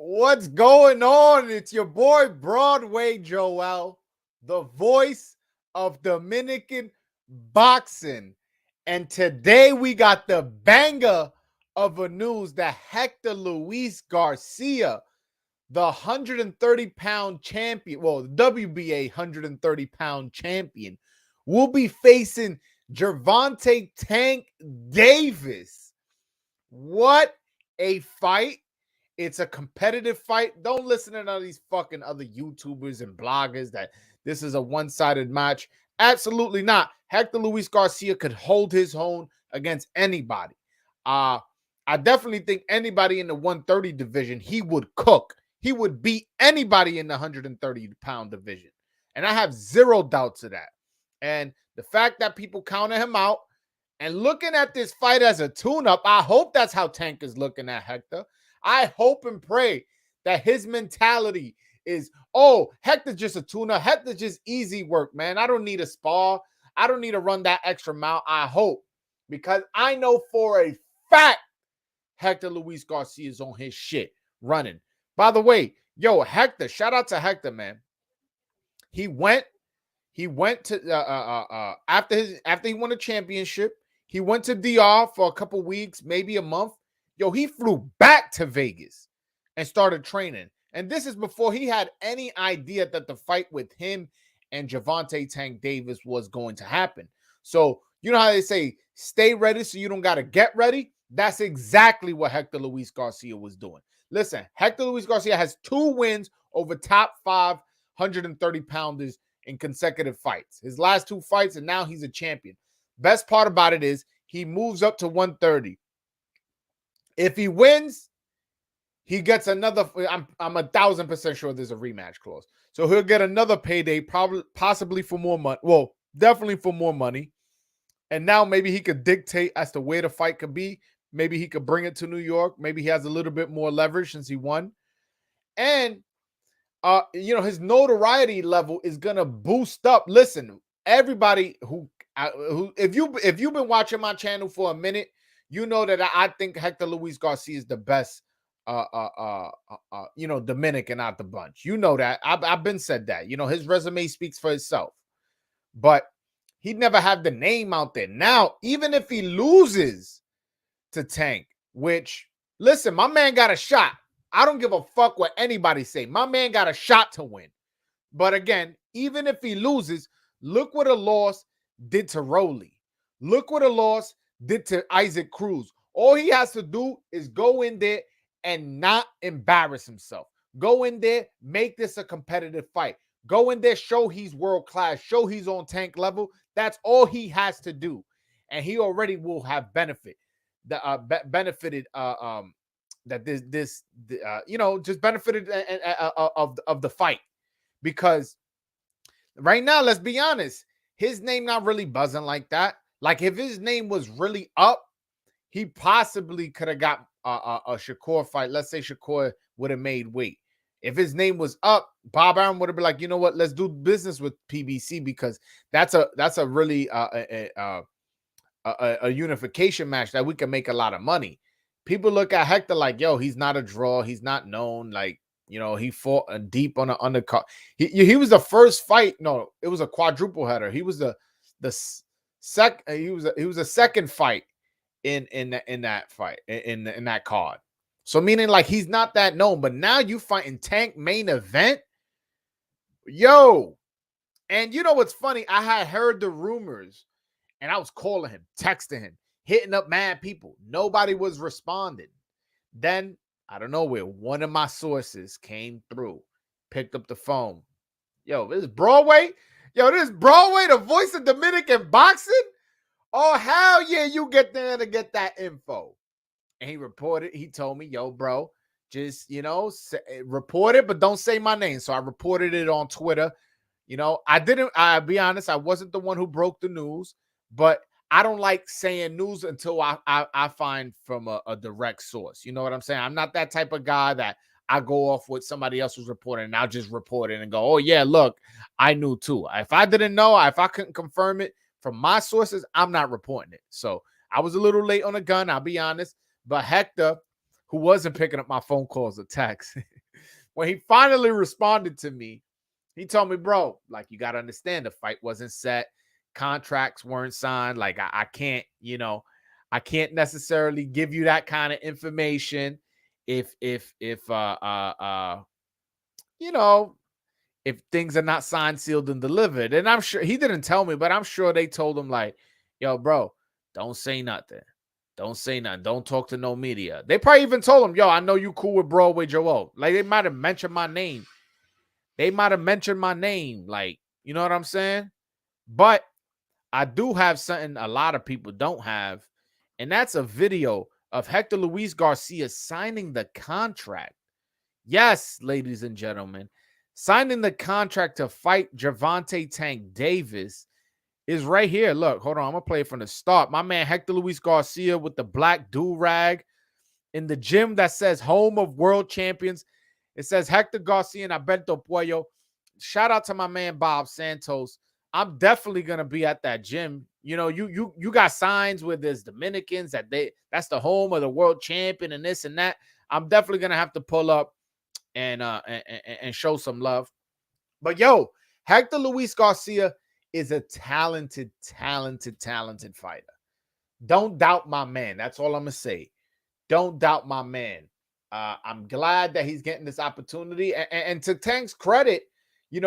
What's going on? It's your boy Broadway Joel, the voice of Dominican boxing. And today we got the banger of a news that Hector Luis Garcia, the 130-pound champion, well, the WBA 130-pound champion, will be facing Gervonta Tank Davis. What a fight. It's a competitive fight. Don't listen to none of these fucking other YouTubers and bloggers that this is a one-sided match. Absolutely not. Hector Luis Garcia could hold his own against anybody. I definitely think anybody in the 130 division, he would cook. He would beat anybody in the 130-pound division. And I have zero doubts of that. And the fact that people counted him out and looking at this fight as a tune-up, I hope that's how Tank is looking at Hector. I hope and pray that his mentality is, oh, Hector's just a tune-up. Hector's just easy work, man. I don't need a spar. I don't need to run that extra mile. I hope, because I know for a fact Hector Luis Garcia is on his shit running. By the way, yo, Hector, shout out to Hector, man. He went to after he won a championship, he went to DR for a couple weeks, maybe a month. Yo, he flew back to Vegas and started training. And this is before he had any idea that the fight with him and Gervonta Tank Davis was going to happen. So, you know how they say, stay ready so you don't got to get ready? That's exactly what Hector Luis Garcia was doing. Listen, Hector Luis Garcia has 2 wins over top 5 130-pounders in consecutive fights. His last 2 fights, and now he's a champion. Best part about it is he moves up to 130. If he wins, he gets another. I'm 1,000% sure there's a rematch clause. So he'll get another payday, possibly for more money. Well, definitely for more money. And now maybe he could dictate as to where the fight could be. Maybe he could bring it to New York. Maybe he has a little bit more leverage since he won. And his notoriety level is gonna boost up. Listen, everybody who if you've been watching my channel for a minute, you know that I think Hector Luis Garcia is the best, Dominican out the bunch. You know that. I've been said that. You know, his resume speaks for itself. But he'd never have the name out there. Now, even if he loses to Tank, which, listen, my man got a shot. I don't give a fuck what anybody say. My man got a shot to win. But again, even if he loses, look what a loss did to Rolly. Look what a loss did to Isaac Cruz. All he has to do is go in there and not embarrass himself. Go in there, make this a competitive fight. Go in there, show he's world class, show he's on Tank level. That's all he has to do, and he already will have benefited just benefited of the fight, because right now, let's be honest, his name not really buzzing like that. Like, if his name was really up, he possibly could have got a Shakur fight. Let's say Shakur would have made weight. If his name was up, Bob Arum would have been like, you know what, let's do business with PBC, because that's a really a unification match that we can make a lot of money. People look at Hector like, yo, he's not a draw. He's not known. Like, you know, he fought deep on the undercard. He was the first fight. No, it was a quadruple header. He was the second fight in that fight in that card. So meaning, like, he's not that known. But now you fighting Tank main event, yo. And you know what's funny? I had heard the rumors, and I was calling him, texting him, hitting up mad people. Nobody was responding. Then, I don't know where, one of my sources came through, picked up the phone. Yo, this is Broadway? Yo, this is Broadway, the voice of Dominican boxing? Oh, hell yeah, you get there to get that info. And he told me, yo, bro, just, report it, but don't say my name. So I reported it on Twitter. I'll be honest, I wasn't the one who broke the news, but I don't like saying news until I find from a direct source. You know what I'm saying? I'm not that type of guy that I go off what somebody else was reporting and I'll just report it and go, oh, yeah, look, I knew too. If I didn't know, if I couldn't confirm it from my sources, I'm not reporting it. So I was a little late on the gun, I'll be honest. But Hector, who wasn't picking up my phone calls or texts, when he finally responded to me, he told me, bro, like, you got to understand the fight wasn't set. Contracts weren't signed. Like, I can't, I can't necessarily give you that kind of information if if things are not signed, sealed, and delivered. And I'm sure he didn't tell me, but I'm sure they told him, like, yo, bro, don't say nothing. Don't say nothing. Don't talk to no media. They probably even told him, yo, I know you cool with Broadway Joel. Like, they might have mentioned my name. Like, you know what I'm saying? But I do have something a lot of people don't have, and that's a video of Hector Luis Garcia signing the contract. Yes, ladies and gentlemen, signing the contract to fight Gervonta Tank Davis is right here. Look, hold on. I'm going to play it from the start. My man Hector Luis Garcia with the black do-rag in the gym that says home of world champions. It says Hector Garcia and Alberto Puello. Shout out to my man Bob Santos. I'm definitely going to be at that gym. You know, you got signs with this Dominicans that's the home of the world champion and this and that. I'm definitely going to have to pull up and show some love. But yo, Hector Luis Garcia is a talented fighter. Don't doubt my man. That's all I'm gonna say. Don't doubt my man. I'm glad that he's getting this opportunity. And to Tank's credit, this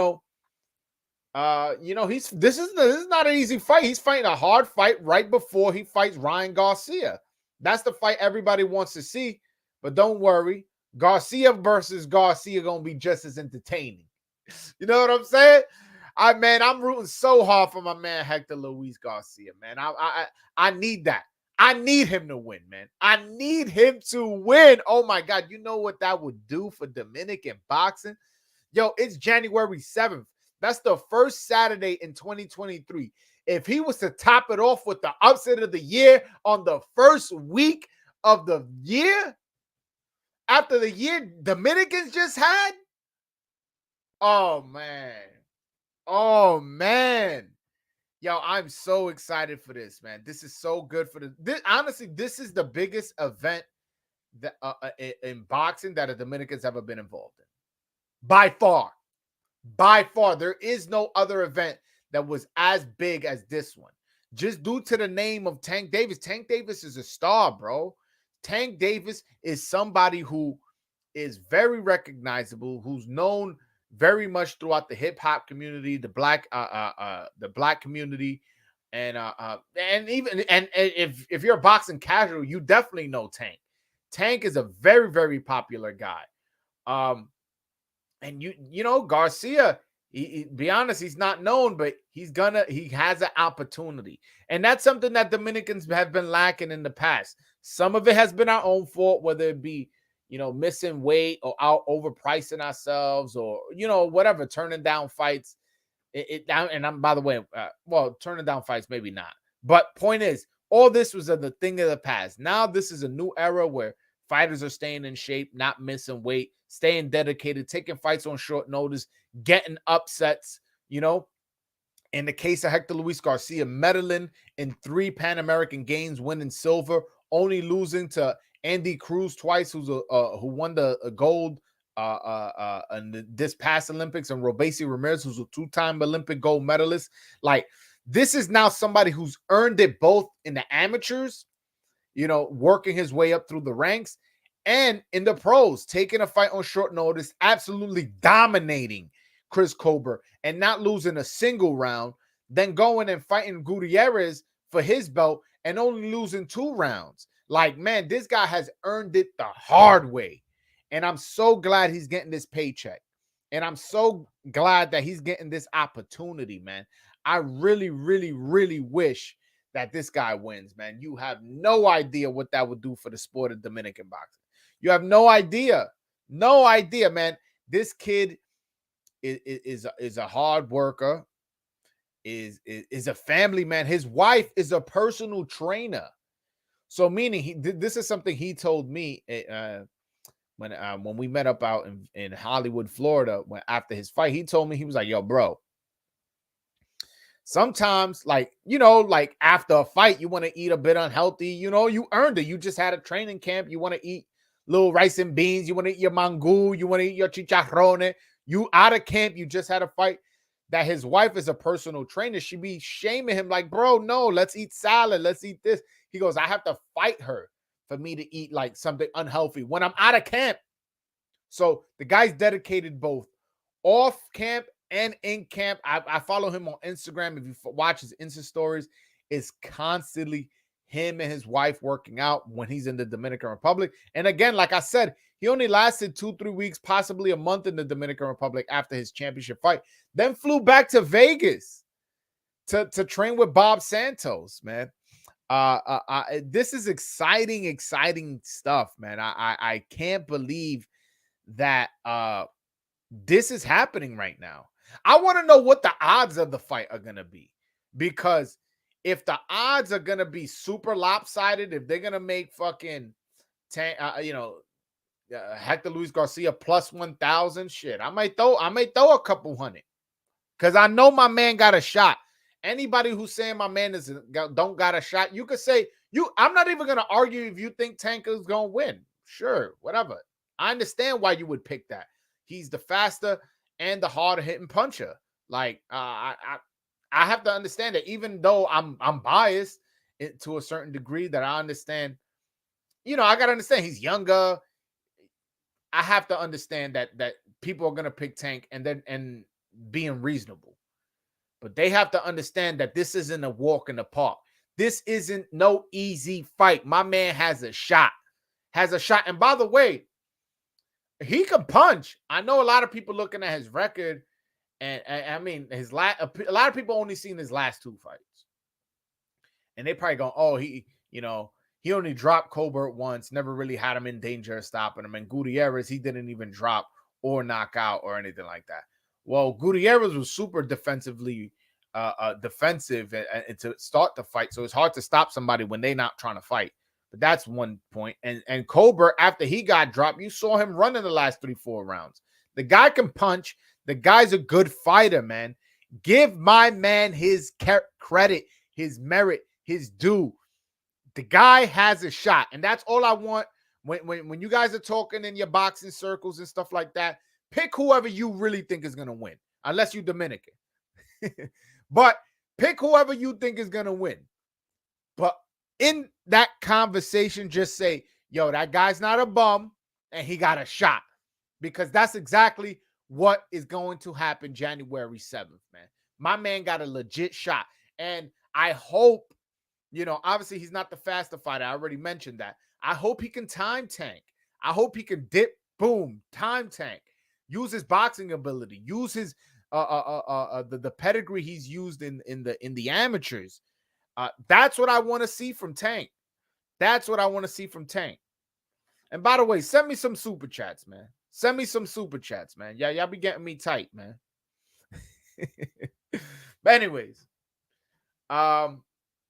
is not an easy fight. He's fighting a hard fight right before he fights Ryan Garcia. That's the fight everybody wants to see. But don't worry, Garcia versus Garcia gonna be just as entertaining. You know what I'm saying? I'm rooting so hard for my man Hector Luis Garcia, man. I need that. I need him to win, man. I need him to win. Oh my God, you know what that would do for Dominican boxing? Yo, it's January 7th. That's the first Saturday in 2023. If he was to top it off with the upset of the year on the first week of the year, after the year Dominicans just had, oh man. Yo, I'm so excited for this, man. This is so good for honestly, this is the biggest event that in boxing that the Dominicans ever been involved in. By far. There is no other event that was as big as this one. Just due to the name of Tank Davis. Tank Davis is a star, bro. Tank Davis is somebody who is very recognizable, who's known very much throughout the hip hop community, the black community, and if you're a boxing casual, you definitely know Tank. Tank is a very, very popular guy. And you know Garcia, be honest, he's not known, but he has an opportunity, and that's something that Dominicans have been lacking in the past. Some of it has been our own fault, whether it be missing weight or overpricing ourselves or, whatever, turning down fights. And I'm, by the way, turning down fights, maybe not. But point is, all this was the thing of the past. Now this is a new era where fighters are staying in shape, not missing weight, staying dedicated, taking fights on short notice, getting upsets, In the case of Hector Luis Garcia, medaling in 3 Pan American Games, winning silver, only losing to Andy Cruz twice, who won the gold in this past Olympics, and Robesi Ramirez, who's a 2-time Olympic gold medalist. Like, this is now somebody who's earned it both in the amateurs, working his way up through the ranks, and in the pros, taking a fight on short notice, absolutely dominating Chris Colbert and not losing a single round, then going and fighting Gutierrez for his belt and only losing 2 rounds. Like, man, this guy has earned it the hard way. And I'm so glad he's getting this paycheck. And I'm so glad that he's getting this opportunity, man. I really, really, really wish that this guy wins, man. You have no idea what that would do for the sport of Dominican boxing. You have no idea. No idea, man. This kid is a hard worker, is a family man. His wife is a personal trainer. So meaning this is something he told me when we met up out in Hollywood, Florida, after his fight. He told me, he was like, yo, bro, sometimes, like after a fight, you want to eat a bit unhealthy. You earned it. You just had a training camp. You want to eat little rice and beans. You want to eat your mango. You want to eat your chicharrone. You out of camp. You just had a fight. That his wife is a personal trainer. She be shaming him like, bro, no, let's eat salad. Let's eat this. He goes, I have to fight her for me to eat like something unhealthy when I'm out of camp. So the guy's dedicated both off camp and in camp. I follow him on Instagram. If you watch his Insta stories, it's constantly him and his wife working out when he's in the Dominican Republic. And again, like I said, he only lasted 2-3 weeks, possibly a month in the Dominican Republic after his championship fight. Then flew back to Vegas to train with Bob Santos, man. This is exciting stuff, man. I can't believe that this is happening right now. I want to know what the odds of the fight are going to be, because if the odds are going to be super lopsided, if they're going to make fucking Hector Luis Garcia plus 1,000, shit, I might throw a couple hundred, because I know my man got a shot. Anybody who's saying my man don't got a shot, you could say I'm not even gonna argue if you think Tank is gonna win. Sure, whatever. I understand why you would pick that. He's the faster and the harder hitting puncher. Like I have to understand that, even though I'm biased to a certain degree, that I understand. I gotta understand he's younger. I have to understand that people are gonna pick Tank and being reasonable, but they have to understand that this isn't a walk in the park. This isn't no easy fight. My man has a shot. And by the way, he can punch. I know a lot of people looking at his record, and I mean a lot of people only seen his last 2 fights, and they probably go, oh, he only dropped Colbert once, never really had him in danger of stopping him. And Gutierrez, he didn't even drop or knock out or anything like that. Well, Gutierrez was super defensive and to start the fight, so it's hard to stop somebody when they're not trying to fight. But that's one point. And Colbert, after he got dropped, you saw him run in the last 3-4 rounds. The guy can punch. The guy's a good fighter, man. Give my man his credit, his merit, his due. The guy has a shot, and that's all I want. When you guys are talking in your boxing circles and stuff like that, pick whoever you really think is going to win, unless you're Dominican. But pick whoever you think is going to win. But in that conversation, just say, yo, that guy's not a bum, and he got a shot. Because that's exactly what is going to happen January 7th, man. My man got a legit shot. And I hope, obviously he's not the faster fighter. I already mentioned that. I hope he can time Tank. I hope he can dip, boom, time Tank. Use his boxing ability. Use his the pedigree he's used in the amateurs. That's what I want to see from Tank. And by the way, send me some super chats, man. Yeah, y'all be getting me tight, man. But anyways, man,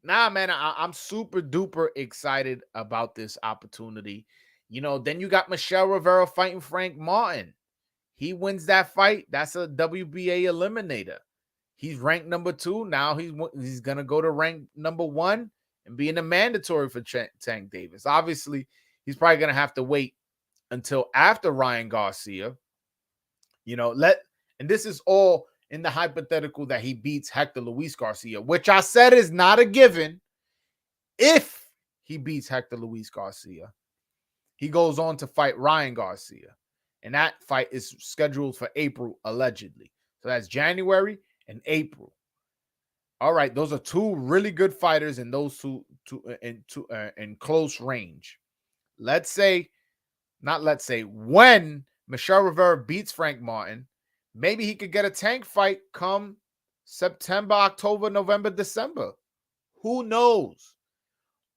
I'm super duper excited about this opportunity. Then you got Michelle Rivera fighting Frank Martin. He wins that fight. That's a WBA eliminator. He's ranked number 2. Now he's going to go to rank number 1 and be in the mandatory for Tank Davis. Obviously, he's probably going to have to wait until after Ryan Garcia. And this is all in the hypothetical that he beats Hector Luis Garcia, which I said is not a given. If he beats Hector Luis Garcia, he goes on to fight Ryan Garcia. And that fight is scheduled for April, allegedly. So that's January and April. All right, those are 2 really good fighters, and those two in close range. When Michelle Rivera beats Frank Martin, maybe he could get a Tank fight come September, October, November, December. Who knows?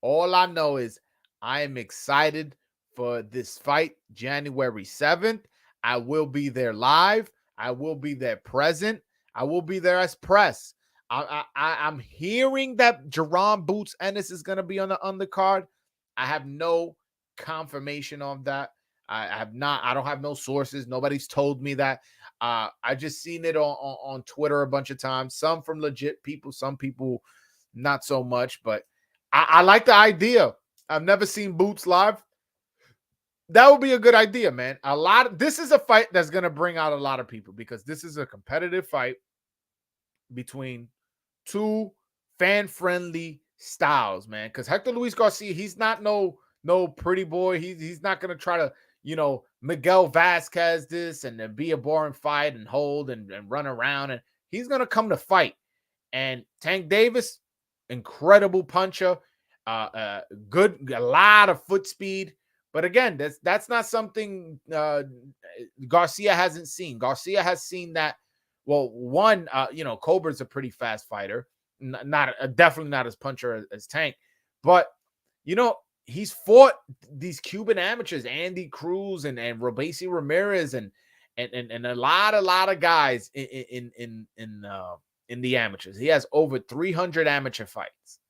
All I know is I am excited for this fight, January 7th. I will be there live. I will be there present. I will be there as press. I'm hearing that Jerron Boots Ennis is going to be on the undercard. I have no confirmation on that. I don't have no sources. Nobody's told me that. I just seen it on Twitter a bunch of times. Some from legit people, some people not so much. But I like the idea. I've never seen Boots live. That would be a good idea, man. This is a fight that's going to bring out a lot of people because this is a competitive fight between two fan-friendly styles, man. Because Hector Luis Garcia, he's not no pretty boy. He's not gonna try to, Miguel Vasquez this and then be a boring fight and hold and run around. And he's gonna come to fight. And Tank Davis, incredible puncher, good, a lot of foot speed. But again, that's not something Garcia hasn't seen. Garcia has seen that. Well, one, Cobra's a pretty fast fighter, not definitely not as puncher as Tank, but he's fought these Cuban amateurs, Andy Cruz and Robesi Ramirez, and a lot of guys in the amateurs. He has over 300 amateur fights.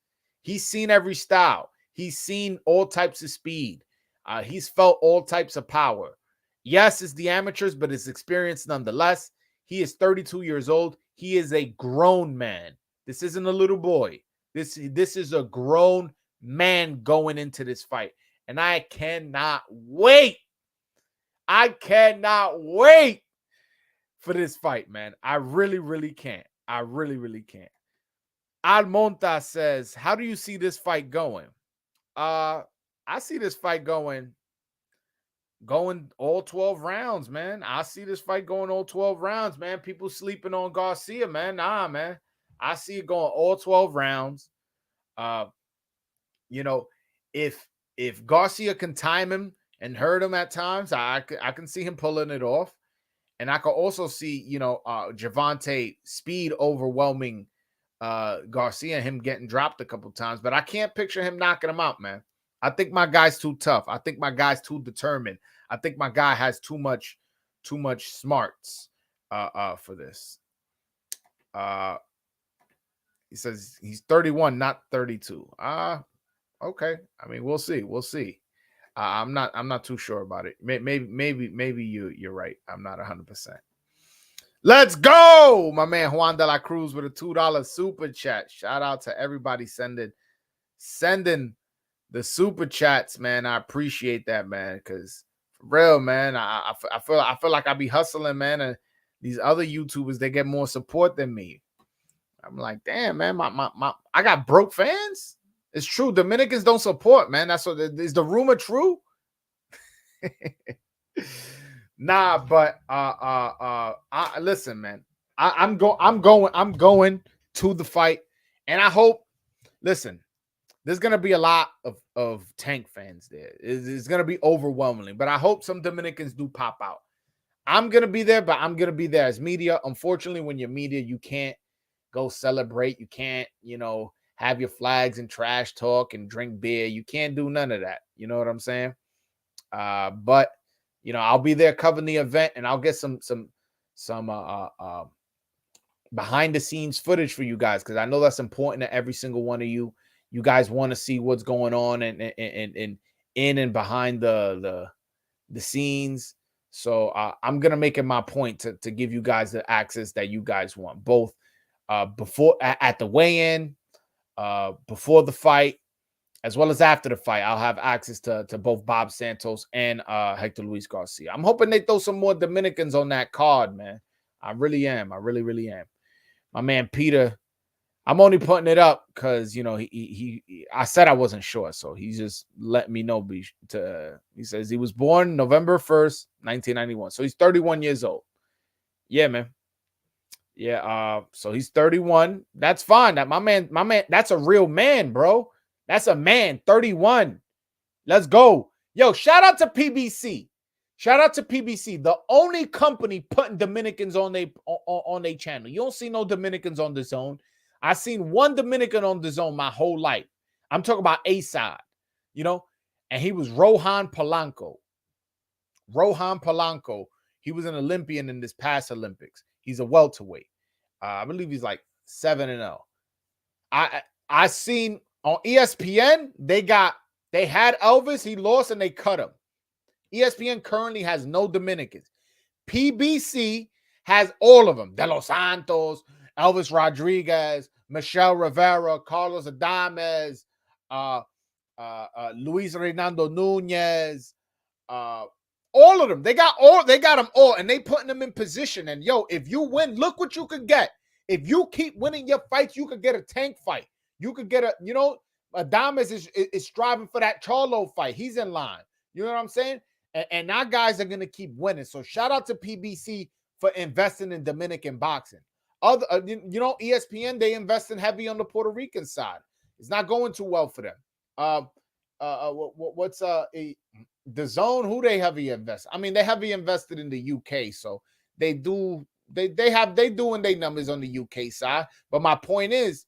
He's seen every style. He's seen all types of speed. He's felt all types of power. Yes, it's the amateurs, but it's experience nonetheless. He is 32 years old. He is a grown man. This isn't a little boy. This is a grown man going into this fight. And I cannot wait. I cannot wait for this fight, man. I really, really can't. I really, really can't. Almonta says, how do you see this fight going? I see this fight going all 12 rounds, man. I see this fight going all 12 rounds, man. People sleeping on Garcia, man. Nah, man. I see it going all 12 rounds. If Garcia can time him and hurt him at times, I can see him pulling it off. And I can also see, Gervonta speed overwhelming Garcia and him getting dropped a couple times. But I can't picture him knocking him out, man. I think my guy's too tough. I think my guy's too determined. I think my guy has too much smarts for this. He says he's 31, not 32. Okay. I mean, we'll see. We'll see. I'm not too sure about it. Maybe you're right. I'm not 100%. Let's go, my man Juan de la Cruz with a $2 super chat. Shout out to everybody sending the super chats, man. I appreciate that, man. Because for real, man, I feel like I be hustling, man. And these other YouTubers, they get more support than me. I'm like, damn, man, I got broke fans. It's true. Dominicans don't support, man. That's what is the rumor true? Nah, but listen, man. I'm going to the fight, and I hope. Listen, there's gonna be a lot of Tank fans there. It's gonna be overwhelming, but I hope some Dominicans do pop out. I'm gonna be there, but I'm gonna be there as media. Unfortunately, when you're media, you can't go celebrate. You can't, have your flags and trash talk and drink beer. You can't do none of that. You know what I'm saying? But I'll be there covering the event, and I'll get some behind the scenes footage for you guys, because I know that's important to every single one of you. You guys want to see what's going on and in and behind the scenes. So I'm gonna make it my point to give you guys the access that you guys want, both before at the weigh-in, before the fight, as well as after the fight. I'll have access to both Bob Santos and Hector Luis Garcia. I'm hoping they throw some more Dominicans on that card, man. I really am. I really, really am. My man Peter, I'm only putting it up because I said I wasn't sure, so he just let me know. He says he was born November 1st, 1991, so he's 31 years old. Yeah, man. Yeah, so he's 31. That's fine. That my man, that's a real man, bro. That's a man, 31. Let's go. Yo, shout out to PBC. Shout out to PBC, the only company putting Dominicans on their channel. You don't see no Dominicans on the zone. I seen one Dominican on the zone my whole life. I'm talking about A-side, and he was Rohan Polanco. Rohan Polanco. He was an Olympian in this past Olympics. He's a welterweight. I believe he's like 7-0. I seen on ESPN, they had Elvis, he lost, and they cut him. ESPN currently has no Dominicans. PBC has all of them. De Los Santos, Elvis Rodriguez, Michelle Rivera, Carlos Adames, Luis Reynaldo Nunez, all of them. They got them all, and they putting them in position. And yo, if you win, look what you could get. If you keep winning your fights, you could get a tank fight. You could get Adames is striving for that Charlo fight. He's in line. You know what I'm saying? And our guys are gonna keep winning. So shout out to PBC for investing in Dominican boxing. Other, ESPN, they investing heavy on the Puerto Rican side. It's not going too well for them. What's the zone? Who they heavy invest? I mean, they heavy invested in the UK, so they doing their numbers on the UK side. But my point is,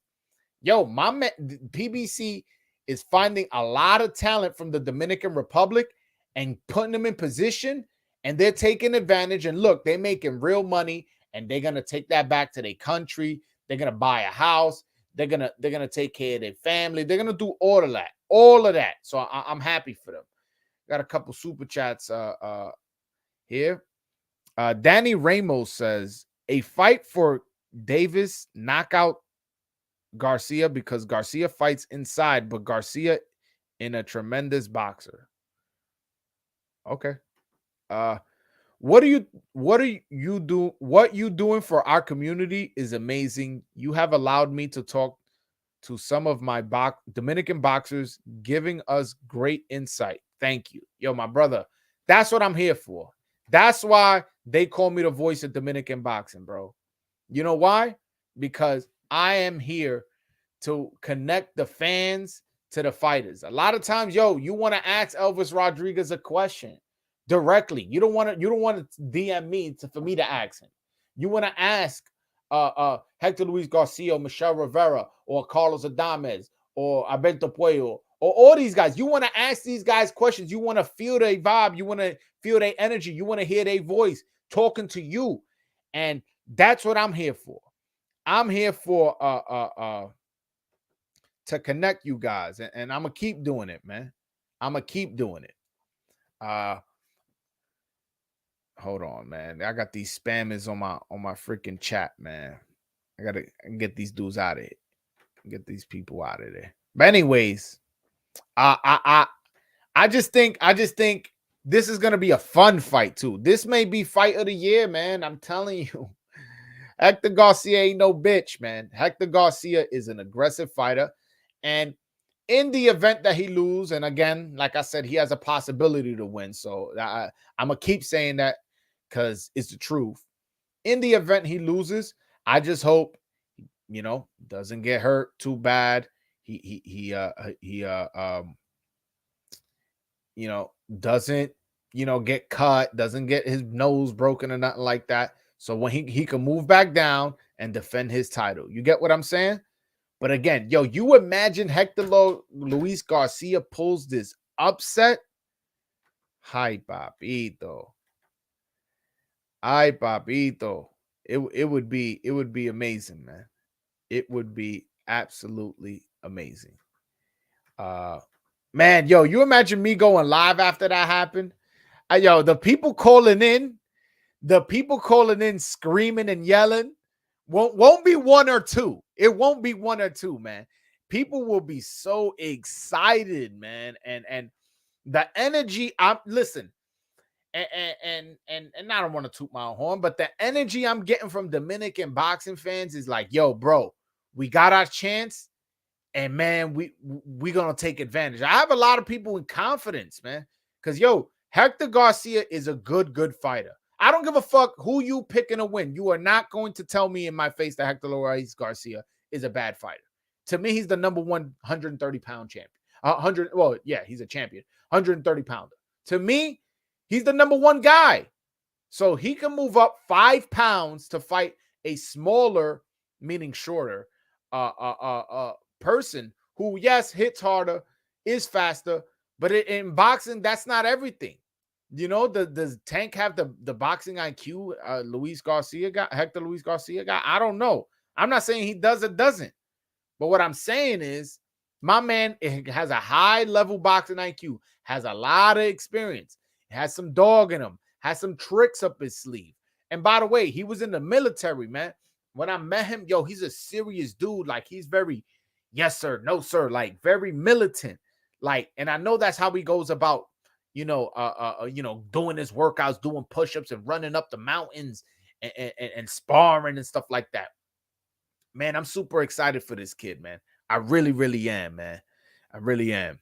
yo, my man, PBC is finding a lot of talent from the Dominican Republic and putting them in position, and they're taking advantage. And look, they're making real money, and they're gonna take that back to their country. They're gonna buy a house. They're gonna take care of their family. They're gonna do all of that. So I'm happy for them. Got a couple super chats here. Danny Ramos says a fight for Davis knockout Garcia because Garcia fights inside, but Garcia in a tremendous boxer. Okay. What you doing for our community is amazing. You have allowed me to talk to some of my Dominican boxers, giving us great insight. Thank you. Yo, my brother, that's what I'm here for. That's why they call me the voice of Dominican boxing, bro. You know why? Because I am here to connect the fans to the fighters. A lot of times, yo, you want to ask Elvis Rodriguez a question directly. You don't want to DM me for me to ask him. You want to ask Hector Luis Garcia, Michelle Rivera, or Carlos Adames, or Alberto Puello, or all these guys. You want to ask these guys questions. You want to feel their vibe. You want to feel their energy. You want to hear their voice talking to you. And that's what I'm here for. I'm here for to connect you guys. And I'm going to keep doing it, man. I'm going to keep doing it. Hold on, man. I got these spammers on my freaking chat, man. I gotta get these dudes out of it. Get these people out of there. But anyways, I just think this is gonna be a fun fight too. This may be fight of the year, man. I'm telling you. Hector Garcia ain't no bitch, man. Hector Garcia is an aggressive fighter. And in the event that he lose, and again, like I said, he has a possibility to win. So I'm going to keep saying that because it's the truth. In the event he loses, I just hope, doesn't get hurt too bad. He doesn't, get cut, doesn't get his nose broken or nothing like that. So when he can move back down and defend his title. You get what I'm saying? But again, yo, you imagine Hector Luis Garcia pulls this upset? Ay, papito. Ay, papito. It would be amazing, man. It would be absolutely amazing. Man, yo, you imagine me going live after that happened? Yo, the people calling in screaming and yelling won't be one or two. It won't be one or two, man. People will be so excited, man. And the energy, listen, and I don't want to toot my own horn, but the energy I'm getting from Dominican boxing fans is like, yo, bro, we got our chance, and man, we gonna take advantage. I have a lot of people in confidence, man, because yo, Hector Garcia is a good fighter. I don't give a fuck who you picking to win. You are not going to tell me in my face that Hector Luis Garcia is a bad fighter. To me, he's the number 130-pound champion. He's a champion. 130-pounder. To me, he's the number one guy. So he can move up 5 pounds to fight a smaller, meaning shorter, person who, yes, hits harder, is faster, but in boxing, that's not everything. Does Tank have the boxing IQ Hector Luis Garcia got? I don't know. I'm not saying he does or doesn't. But what I'm saying is my man has a high-level boxing IQ, has a lot of experience, has some dog in him, has some tricks up his sleeve. And by the way, he was in the military, man. When I met him, yo, he's a serious dude. Like, he's very, yes, sir, no, sir, like very militant. Like, and I know that's how he goes about, doing his workouts, doing push-ups and running up the mountains and sparring and stuff like that. Man, I'm super excited for this kid, man. I really, really am, man. I really am.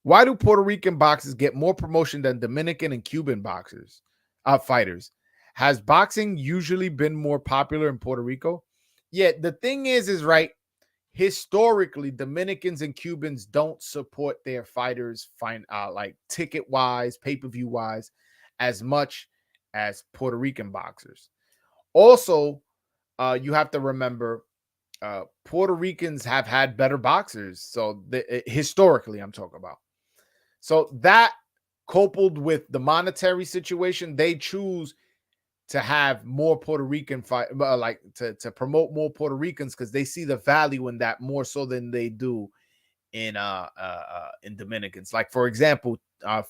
Why do Puerto Rican boxers get more promotion than Dominican and Cuban fighters? Has boxing usually been more popular in Puerto Rico? Yeah, the thing is right, historically, Dominicans and Cubans don't support their fighters like ticket-wise, pay-per-view-wise, as much as Puerto Rican boxers. Also, you have to remember, Puerto Ricans have had better boxers. So historically, I'm talking about. So that coupled with the monetary situation, they choose to have more Puerto Rican fight, like to promote more Puerto Ricans because they see the value in that more so than they do in Dominicans. Like, for example,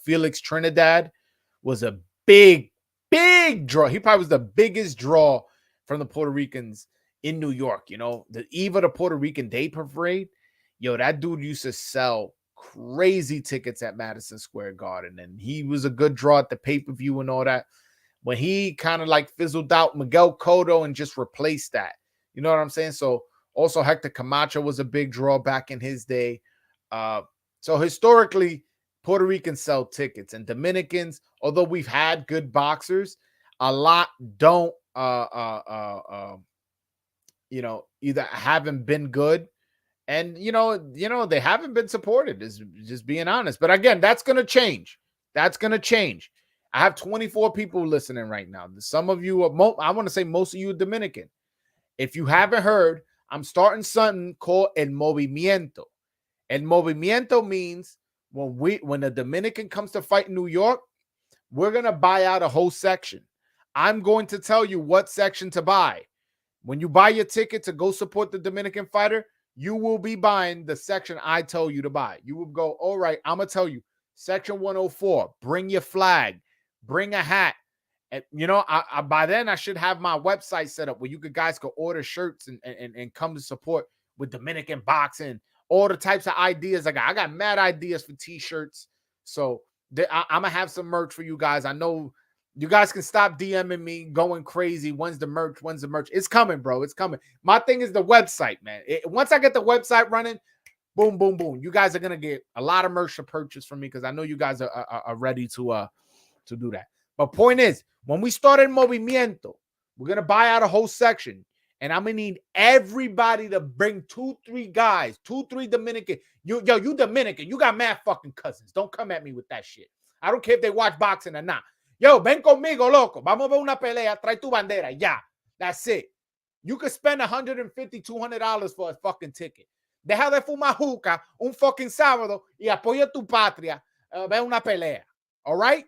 Felix Trinidad was a big draw. He probably was the biggest draw from the Puerto Ricans in New York. The eve of the Puerto Rican Day Parade, that dude used to sell crazy tickets at Madison Square Garden, and he was a good draw at the pay-per-view and all that. When he kind of like fizzled out, Miguel Cotto and just replaced that. You know what I'm saying? So also Hector Camacho was a big draw back in his day. So historically, Puerto Ricans sell tickets, and Dominicans, although we've had good boxers, a lot don't either haven't been good, and they haven't been supported, is just being honest. But again, that's going to change. I have 24 people listening right now. Some of you are, I want to say most of you are Dominican. If you haven't heard, I'm starting something called El Movimiento. El Movimiento means when the Dominican comes to fight in New York, we're going to buy out a whole section. I'm going to tell you what section to buy. When you buy your ticket to go support the Dominican fighter, you will be buying the section I tell you to buy. You will go, all right, I'm going to tell you, section 104, bring your flag, bring a hat. And, by then I should have my website set up where you guys could order shirts and come to support with Dominican boxing, all the types of ideas I got. I got mad ideas for t-shirts. So I'm going to have some merch for you guys. I know you guys can stop DMing me going crazy. When's the merch? It's coming, bro. It's coming. My thing is the website, man. Once I get the website running, boom, boom, boom. You guys are going to get a lot of merch to purchase from me because I know you guys are ready to do that. But point is, when we started Movimiento, we're going to buy out a whole section. And I'm going to need everybody to bring 2-3 guys, 2-3 Dominican. You Dominican. You got mad fucking cousins. Don't come at me with that shit. I don't care if they watch boxing or not. Yo, ven conmigo, loco. Vamos a ver una pelea. Trae tu bandera. Ya. That's it. You could spend $150, $200 for a fucking ticket. Deja de fumar juca un fucking sábado y apoya tu patria. Ve una pelea. All right?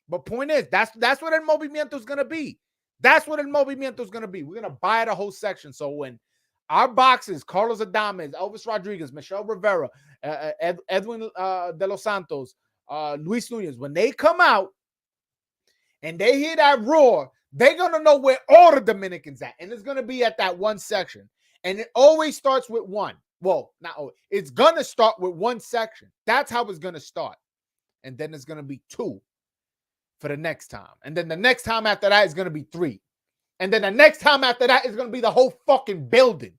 But point is, that's what El Movimiento is going to be. That's what El Movimiento is going to be. We're going to buy the whole section. So when our boxers, Carlos Adames, Elvis Rodriguez, Michelle Rivera, Edwin De Los Santos, Luis Nunez, when they come out and they hear that roar, they're going to know where all the Dominicans at. And it's going to be at that one section. And it always starts with one. Well, not always. It's going to start with one section. That's how it's going to start. And then it's going to be 2 for the next time. And then the next time after that is going to be 3. And then the next time after that is going to be the whole fucking building.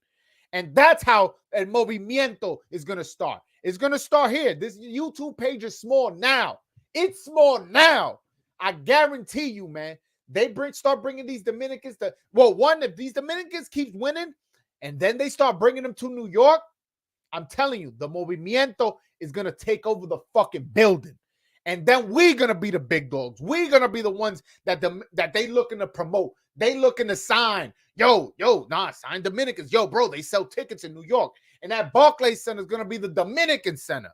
And that's how El Movimiento is going to start. It's going to start here. This YouTube page is small now. It's small now. I guarantee you, man. They start bringing these Dominicans to, if these Dominicans keep winning and then they start bringing them to New York, I'm telling you, the Movimiento is going to take over the fucking building. And then we're going to be the big dogs. We're going to be the ones that they looking to promote. They looking to sign. Sign Dominicans. Yo, bro, they sell tickets in New York. And that Barclays Center is going to be the Dominican Center.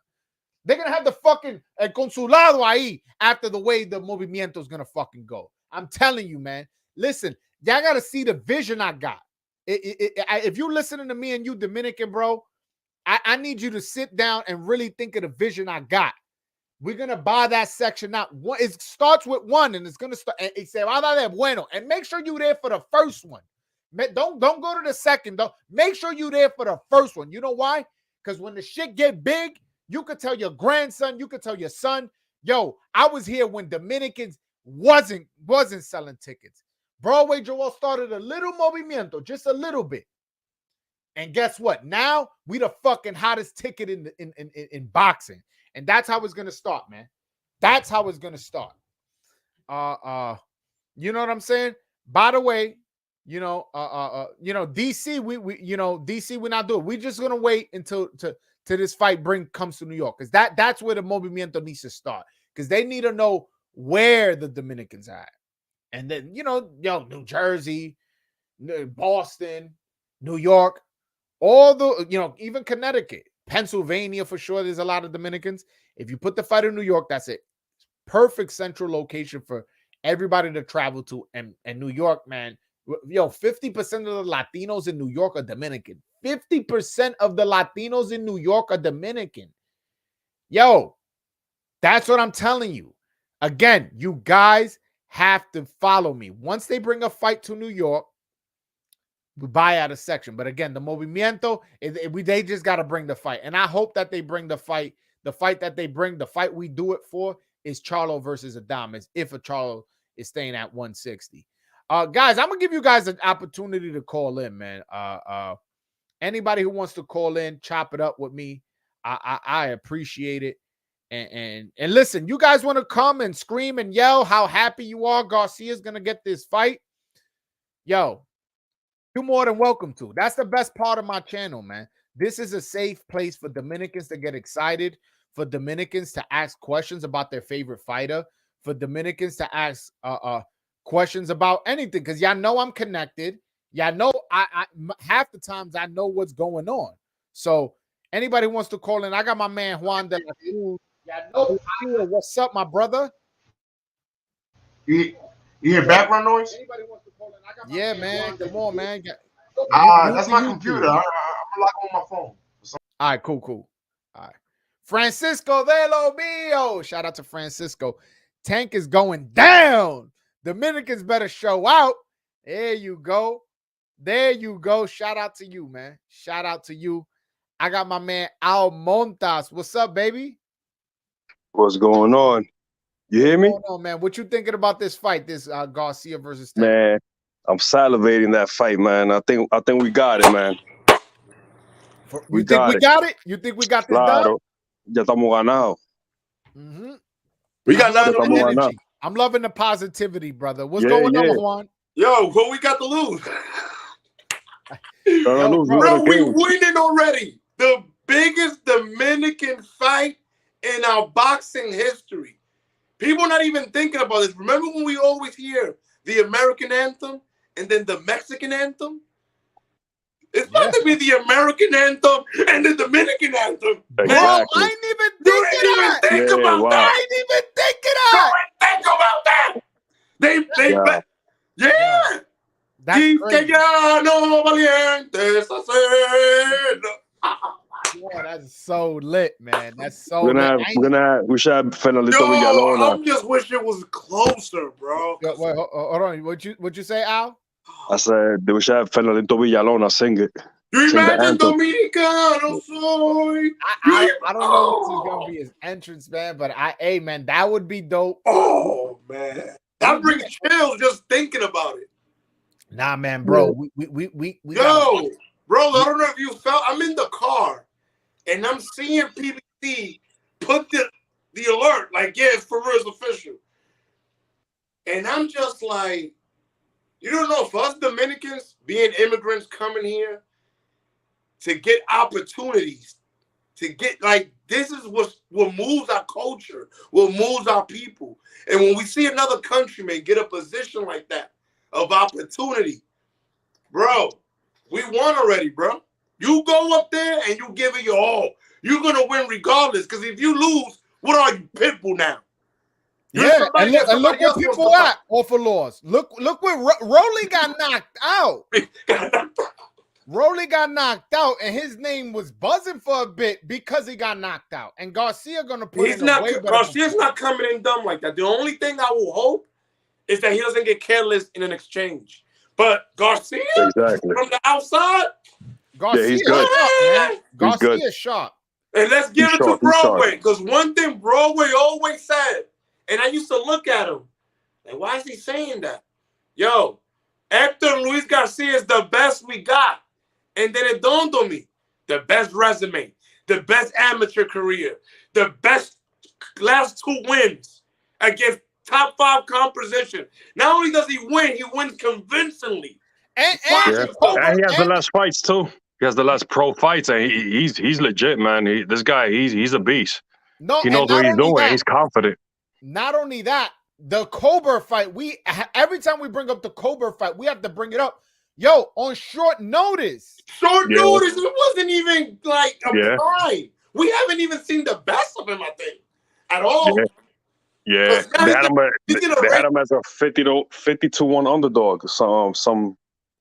They're going to have the fucking El Consulado ahí after the way the Movimiento is going to fucking go. I'm telling you, man. Listen, y'all got to see the vision I got. If you're listening to me and you Dominican, bro, I need you to sit down and really think of the vision I got. We're going to buy that section out. It starts with 1, and it's going to start. And say, bueno. And make sure you're there for the first one. Don't go to the second, though. Make sure you're there for the first one. You know why? Because when the shit get big, you could tell your grandson, you could tell your son, Yo, I was here when Dominicans wasn't selling tickets. Broadway Joel started a little movimiento, just a little bit. And guess what? Now we the fucking hottest ticket in boxing. And that's how it's gonna start, man. That's how it's gonna start. You know what I'm saying? By the way, DC, DC, we're not doing. We're just gonna wait until this fight comes to New York, because that's where the movimiento needs to start, because they need to know where the Dominicans are at. And then New Jersey, Boston, New York, all the even Connecticut, Pennsylvania for sure. There's a lot of Dominicans. If you put the fight in New York, that's it. Perfect central location for everybody to travel to. And New York, man, 50% of the Latinos in New York are Dominican. 50% of the Latinos in New York are Dominican. Yo, that's what I'm telling you. Again, you guys have to follow me. Once they bring a fight to New York, we buy out a section. But again, the Movimiento, they just got to bring the fight. And I hope that they bring the fight. The fight that they bring, the fight we do it for, is Charlo versus Adames, if a Charlo is staying at 160. Guys, I'm going to give you guys an opportunity to call in, man. Anybody who wants to call in, chop it up with me. I appreciate it. And listen, you guys want to come and scream and yell how happy you are Garcia's going to get this fight? Yo, you're more than welcome to. That's the best part of my channel, man. This is a safe place for Dominicans to get excited, for Dominicans to ask questions about their favorite fighter, for Dominicans to ask questions about anything, because y'all know I'm connected. Y'all know I half the times I know what's going on. So anybody who wants to call in, I got my man Juan de la Cruz. Y'all know what's up, my brother. You hear background noise? Anybody wants to call in, I got my man. Come on, man. That's my computer. I'm locked on my phone. All right, cool. All right. Francisco de lo Mio. Shout out to Francisco. Tank is going down. Dominicans better show out. There you go. Shout out to you, man. Shout out to you. I got my man Al Montas. What's up, baby? What's going on? You hear me? What's going on, man? What you thinking about this fight, this Garcia versus Tank? Man, I'm salivating that fight, man. I think we got it, man. You think we got it? You think we got this done? Ya estamos ganados. We got energy. I'm loving the positivity, brother. What's going on, Juan? Yo, what we got to lose? Bro, we winning already. The biggest Dominican fight in our boxing history. People not even thinking about this. Remember when we always hear the American anthem and then the Mexican anthem? It's about to be the American anthem and the Dominican anthem. Exactly. Bro, I ain't even think about that. I ain't even think about that. Yeah. That's crazy. Yeah, that's so lit, man. That's so we should have Fernandito Villalona. I'm just wish it was closer, bro. Wait, hold on. What you say, Al? I said we should have Fernandito Villalona sing it. You imagine Dominican? I'm sorry. I don't know what's gonna be his entrance, man, but man, that would be dope. Oh man, that brings chills just thinking about it. Nah, man, bro. We Yo, bro, I don't know if you felt. I'm in the car, and I'm seeing PBC put the alert like, yeah, it's for real, it's official. And I'm just like, you don't know, for us Dominicans, being immigrants coming here to get opportunities, to get like, this is what moves our culture, what moves our people. And when we see another countryman get a position like that of opportunity, bro, we won already, bro. You go up there and you give it your all. You're going to win regardless, because if you lose, what are you, Pitbull now? Yeah, and look where people at off of laws. Look where Rolly got knocked out. Rolly got knocked out, and his name was buzzing for a bit because he got knocked out. And Garcia gonna put in a way better. Garcia's not coming in dumb like that. The only thing I will hope is that he doesn't get careless in an exchange. But Garcia, from the outside, Garcia he's good. sharp, man. Garcia good. sharp. And let's give it to Broadway. Because one thing Broadway always said, and I used to look at him, like, why is he saying that? Yo, Héctor Luis Garcia is the best we got. And then it dawned on me, the best resume, the best amateur career, the best last 2 wins against top 5 composition. Not only does he win, he wins convincingly. And he has the last fights too. He has the last pro fights, and he's legit, man. This guy, he's a beast. No, he knows what he's doing. He's confident. Not only that, the Cobra fight. Every time we bring up the Cobra fight, we have to bring it up. Yo, on short notice. Short notice. It wasn't even like a prime. We haven't even seen the best of him, I think, at all. Yeah. They had him as a 50-1 underdog. Some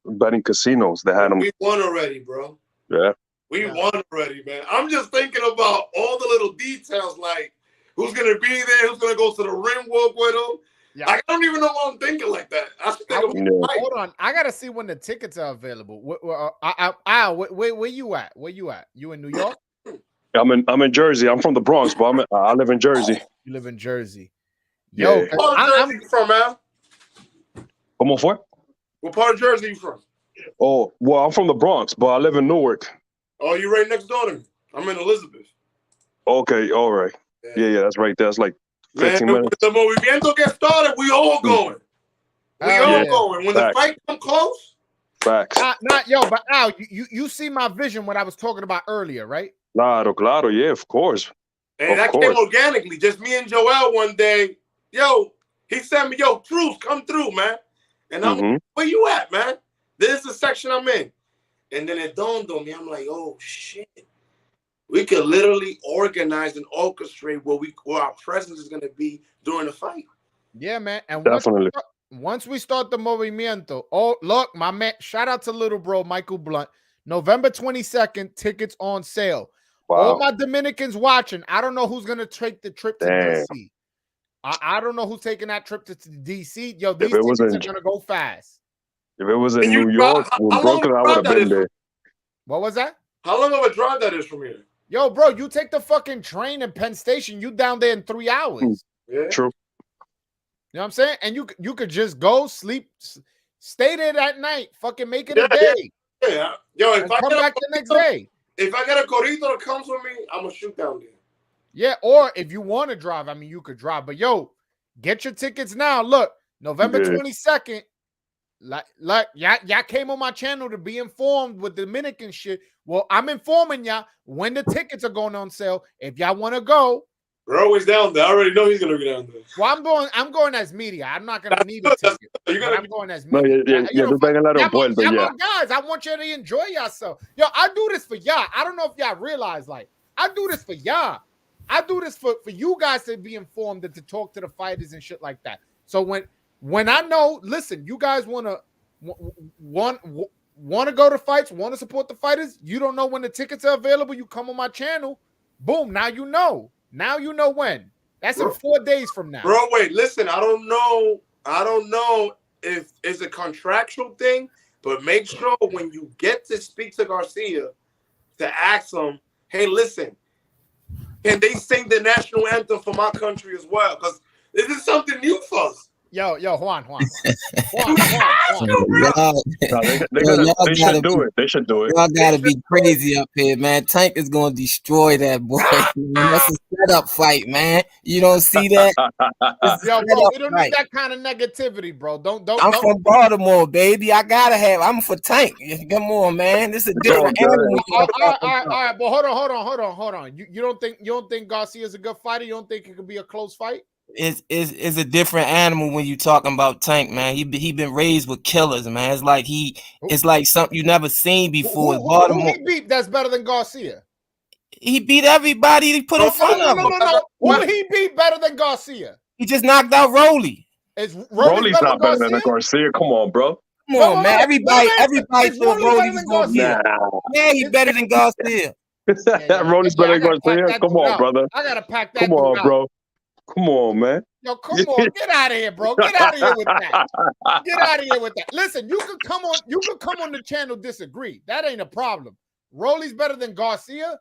betting casinos. They had him. We won already, bro. Yeah. We won already, man. I'm just thinking about all the little details, like who's gonna be there, who's gonna go to the rim walk with him. Yeah. I don't even know why I'm thinking like that. Hold on, I gotta see when the tickets are available. Where you at? Where you at? You in New York? I'm in Jersey. I'm from the Bronx, but I live in Jersey. You live in Jersey. Yo, what part of Jersey you from, man? Come on, for? What part of Jersey you from? Oh, well, I'm from the Bronx, but I live in Newark. Oh, you right next door to me. I'm in Elizabeth. Okay, all right. Yeah, that's right. That's like 15 minutes. When the Movimiento gets started, we all going. We all going. When the fight come close. Facts. But Al, you see my vision what I was talking about earlier, right? Claro, yeah, of course. And that came organically. Just me and Joel one day. Yo, he sent me, Cruz, come through, man. And I'm like, where you at, man? This is the section I'm in. And then it dawned on me. I'm like, oh, shit. We could literally organize and orchestrate where our presence is going to be during the fight. Yeah, man. And definitely. Once we start the Movimiento, look, my man, shout out to little bro, Michael Blunt. November 22nd, tickets on sale. Wow. All my Dominicans watching, I don't know who's going to take the trip to DC. I don't know who's taking that trip to DC. Yo, these tickets are going to go fast. If it was in New York or Brooklyn, I would have been there. What was that? How long of a drive that is from here? Yo, bro, you take the fucking train in Penn Station, you down there in 3 hours. Yeah. True. You know what I'm saying? And you could just go sleep, stay there that night, fucking make it a day. Yeah. Yo, if I come back the next day. If I get a corito that comes with me, I'm gonna shoot down there. Yeah, or if you want to drive, I mean, you could drive. But yo, get your tickets now. Look, November 22nd. Like y'all came on my channel to be informed with Dominican shit. Well, I'm informing y'all when the tickets are going on sale. If y'all want to go, we're always down there. I already know he's gonna be down there. Well, I'm going as media. I'm not gonna need a ticket. I'm going as media. Guys, I want you to enjoy yourself. Yo, I do this for y'all. I don't know if y'all realize, like, I do this for y'all. I do this for you guys to be informed and to talk to the fighters and shit like that. So when I know, listen, you guys want to go to fights, want to support the fighters, you don't know when the tickets are available, you come on my channel, boom, now you know. Now you know when. That's in 4 days from now. Bro, wait, listen, I don't know if it's a contractual thing, but make sure when you get to speak to Garcia to ask him, hey, listen, can they sing the national anthem for my country as well? Because this is something new for us. Yo, Juan. They should do it. They should do it. Y'all gotta be crazy up here, man. Tank is gonna destroy that boy. That's a setup fight, man. You don't see that? Yo, bro, we don't need that kind of negativity, bro. Don't. I'm from Baltimore, baby. I'm for Tank. Come on, man. This is a different animal. All right, but hold on. You don't think Garcia is a good fighter? You don't think it could be a close fight? It's a different animal when you talking about Tank, man. He been raised with killers, man. It's like something you never seen before. Who he beat that's better than Garcia? He beat everybody he put in front of him. No. What he beat better than Garcia? He just knocked out Rolly. Rolly's not better than Garcia. Come on, bro. Come on, man. Everybody thought Rolly was gonna beat him. Yeah, he's better than Garcia. Rolly's better than Garcia. Come on, brother. I gotta pack that. Come on, bro. Come on, man. Yo, come on, get out of here, bro. Get out of here with that. Get out of here with that. Listen, you could come on the channel, disagree. That ain't a problem. Rolly's better than Garcia.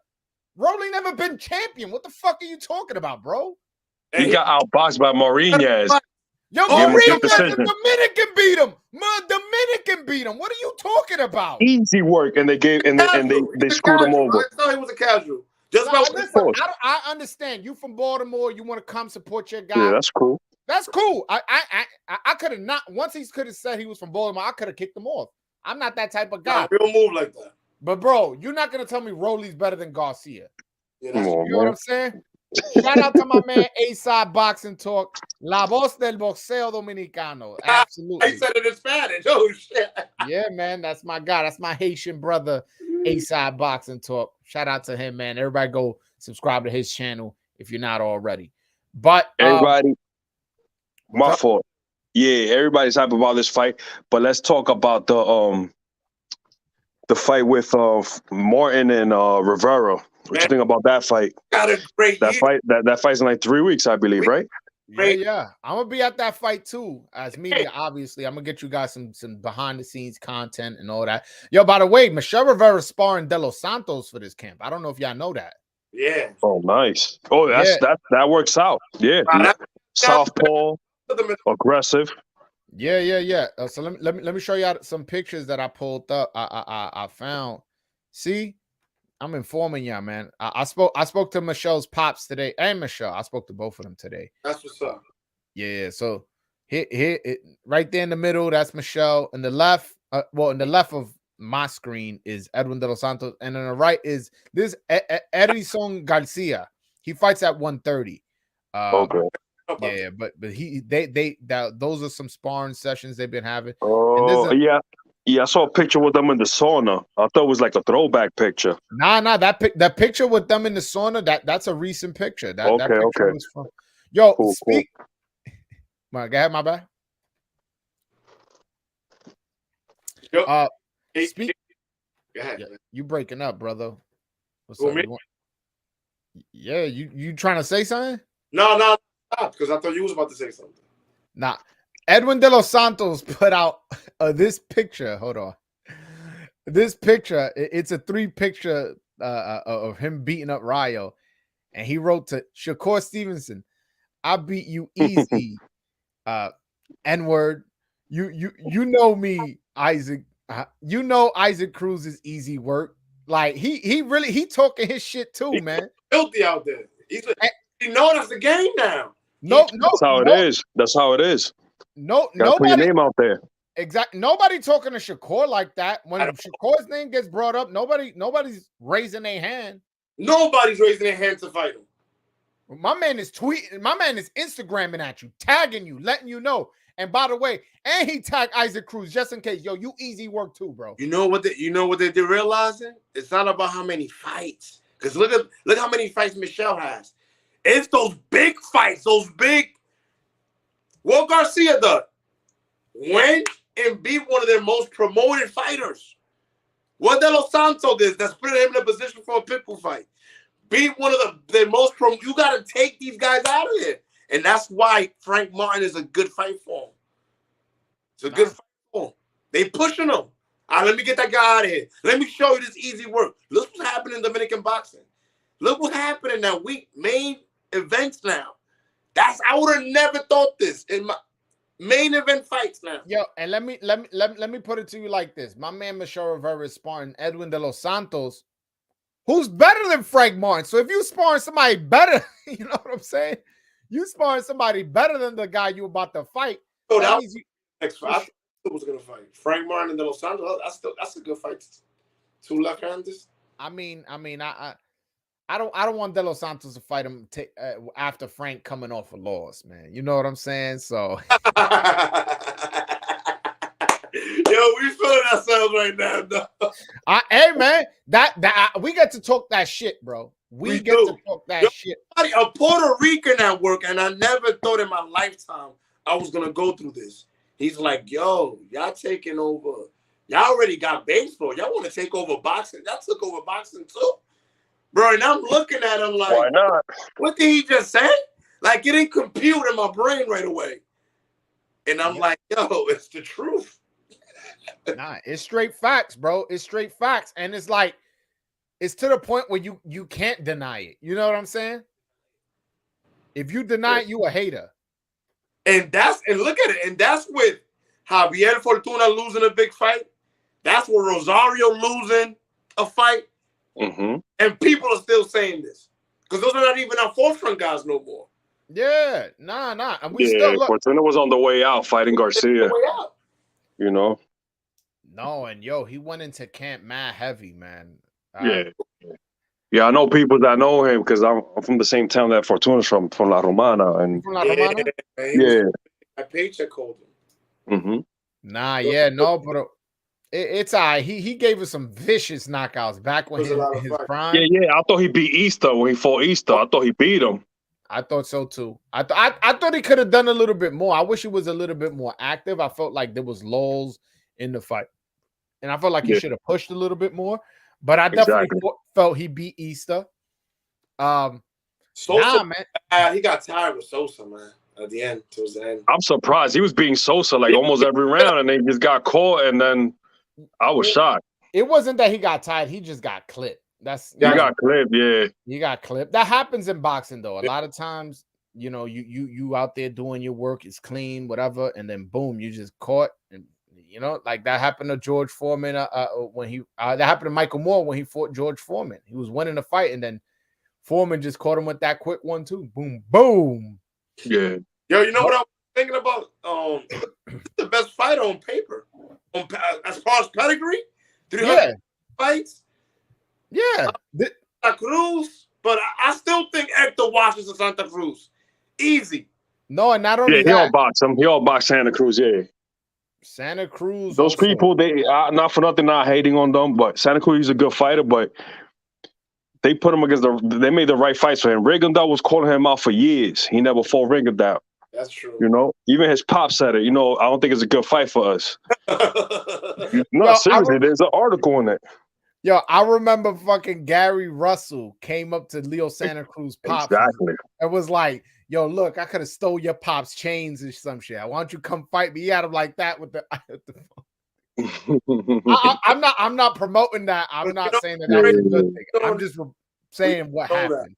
Rolly never been champion. What the fuck are you talking about, bro? He got outboxed by Mourinho. Yo, Mourinho, Dominican beat him. Dominican beat him. What are you talking about? Easy work, and they screwed him over. I thought he was a casual. Just listen, I understand. You from Baltimore. You want to come support your guy. Yeah, that's cool. That's cool. I could have not. Once he could have said he was from Baltimore, I could have kicked him off. I'm not that type of guy. We don't move like that. But bro, you're not gonna tell me Rolly's better than Garcia. Yeah, you know what I'm saying? Shout out to my man A-Side Boxing Talk, La Voz del Boxeo Dominicano. Absolutely. I said it in Spanish. Oh shit. Yeah, man, that's my guy. That's my Haitian brother, A-Side Boxing Talk. Shout out to him, man. Everybody go subscribe to his channel if you're not already. But everybody, my fault. Yeah, everybody's hype about this fight, but let's talk about the fight with Martin and Rivera. What you think about that fight? Got a great that fight's in like 3 weeks, I believe, right? Yeah. I'm gonna be at that fight too. As media, obviously, I'm gonna get you guys some behind the scenes content and all that. Yo, by the way, Michelle Rivera sparring De Los Santos for this camp. I don't know if y'all know that. Yeah. Oh, nice. Oh, that works out. Yeah. Southpaw, aggressive. Yeah. So let me show you some pictures that I pulled up. I found. See. I'm informing y'all, man. I spoke to Michelle's pops today, and Michelle. I spoke to both of them today. That's what's up. Yeah. So here, right there in the middle, that's Michelle. In the left, in the left of my screen is Edwin De Los Santos, and on the right is this Edison Garcia. He fights at 130. Okay. Yeah, but those are some sparring sessions they've been having. Oh, yeah, I saw a picture with them in the sauna. I thought it was like a throwback picture. Nah, that picture with them in the sauna, that's a recent picture. That picture was from. Yo, cool. Go ahead, my bad. Yo, go ahead, you breaking up, brother. What's up? Yeah, you trying to say something? No, because I thought you was about to say something. Nah. Edwin De Los Santos put out this picture. Hold on. This picture, it's a 3-picture of him beating up Rayo. And he wrote to Shakur Stevenson, I beat you easy. N-word. You know me, Isaac. You know Isaac Cruz is easy work. Like he talking his shit too, man. Filthy out there. He know that's the game now. That's how it is. That's how it is. Nobody put your name out there. Exactly. Nobody talking to Shakur like that. When Shakur's name gets brought up, nobody's raising their hand. Nobody's raising their hand to fight him. My man is tweeting. My man is Instagramming at you, tagging you, letting you know. And by the way, and he tagged Isaac Cruz just in case. Yo, you easy work too, bro. You know what they're realizing? It's not about how many fights. Because look how many fights Michelle has. It's those big fights, those big. What Garcia done? Went and beat one of their most promoted fighters. What De Los Santos did, that's putting him in a position for a pitbull fight. Beat one of the most you got to take these guys out of here. And that's why Frank Martin is a good fight for him. It's a good fight for him. They pushing him. All right, let me get that guy out of here. Let me show you this easy work. Look what's happening in Dominican boxing. Look what's happening now. We main events now. I would have never thought this in my main event fights now. Yo, and let me put it to you like this. My man Michelle Rivera is sparring Edwin De Los Santos, who's better than Frank Martin. So if you sparring somebody better, you know what I'm saying? You sparring somebody better than the guy you about to fight. So that means next fight. I still was gonna fight Frank Martin and De Los Santos. That's a good fight. 2 left-handers. I don't want De Los Santos to fight him after Frank coming off a loss, man. You know what I'm saying? So, yo, we feeling ourselves right now, though. Hey, man, we get to talk that shit, bro. We get to talk that shit. A Puerto Rican at work, and I never thought in my lifetime I was gonna go through this. He's like, yo, y'all taking over. Y'all already got baseball. Y'all want to take over boxing? Y'all took over boxing too? Bro, and I'm looking at him like, why not? What did he just say? Like, it didn't compute in my brain right away. And I'm like, yo, it's the truth. Nah, it's straight facts, bro. It's straight facts. And it's like, it's to the point where you can't deny it. You know what I'm saying? If you deny it, you a hater. And look at it. And that's with Javier Fortuna losing a big fight. That's with Rosario losing a fight. Mm-hmm. And people are still saying this. Because those are not even our forefront guys no more. Yeah, nah. And we still look. Fortuna was on the way out fighting Garcia. Way out. You know? No, and he went into camp mad heavy, man. Yeah, I know people that know him because I'm from the same town that Fortuna's from La Romana. And from La Romana? My paycheck called him. Mm-hmm. Nah, but it's all right. He gave us some vicious knockouts back when his prime. Yeah. I thought he beat Easter when he fought Easter. I thought he beat him. I thought so too. I thought he could have done a little bit more. I wish he was a little bit more active. I felt like there was lulls in the fight, and I felt like he should have pushed a little bit more. But I definitely felt he beat Easter. Sosa, man, he got tired with Sosa, man. At the end, towards the end, I'm surprised he was beating Sosa like almost every round, and then he just got caught, and then I was shocked. It wasn't that he got tired; he just got clipped. He got clipped, yeah. You got clipped. That happens in boxing, though. A lot of times, you out there doing your work, it's clean, whatever, and then boom, you just caught, and like that happened to George Foreman when he that happened to Michael Moore when he fought George Foreman. He was winning the fight, and then Foreman just caught him with that quick 1-2. Boom, boom. Yeah. Yo, you know what I was thinking about? The best fighter on paper, as far as pedigree, 300 fights. Yeah, Santa Cruz, but I still think Héctor washes the Santa Cruz. Easy. No, and not only he all box him. He all box Santa Cruz, Santa Cruz. Those people, they not for nothing, not hating on them, but Santa Cruz is a good fighter, but they put him against they made the right fights for him. Rigondeaux was calling him out for years. He never fought Rigondeaux. That's true. Even his pop said it. I don't think it's a good fight for us. No, seriously, there's an article in it. Yo, I remember fucking Gary Russell came up to Leo Santa Cruz pops. Exactly. It was like, yo, look, I could have stole your pop's chains or some shit. Why don't you come fight me? He had him like that with the I'm not promoting that. I'm not saying that that's a good thing. I'm just saying what happened.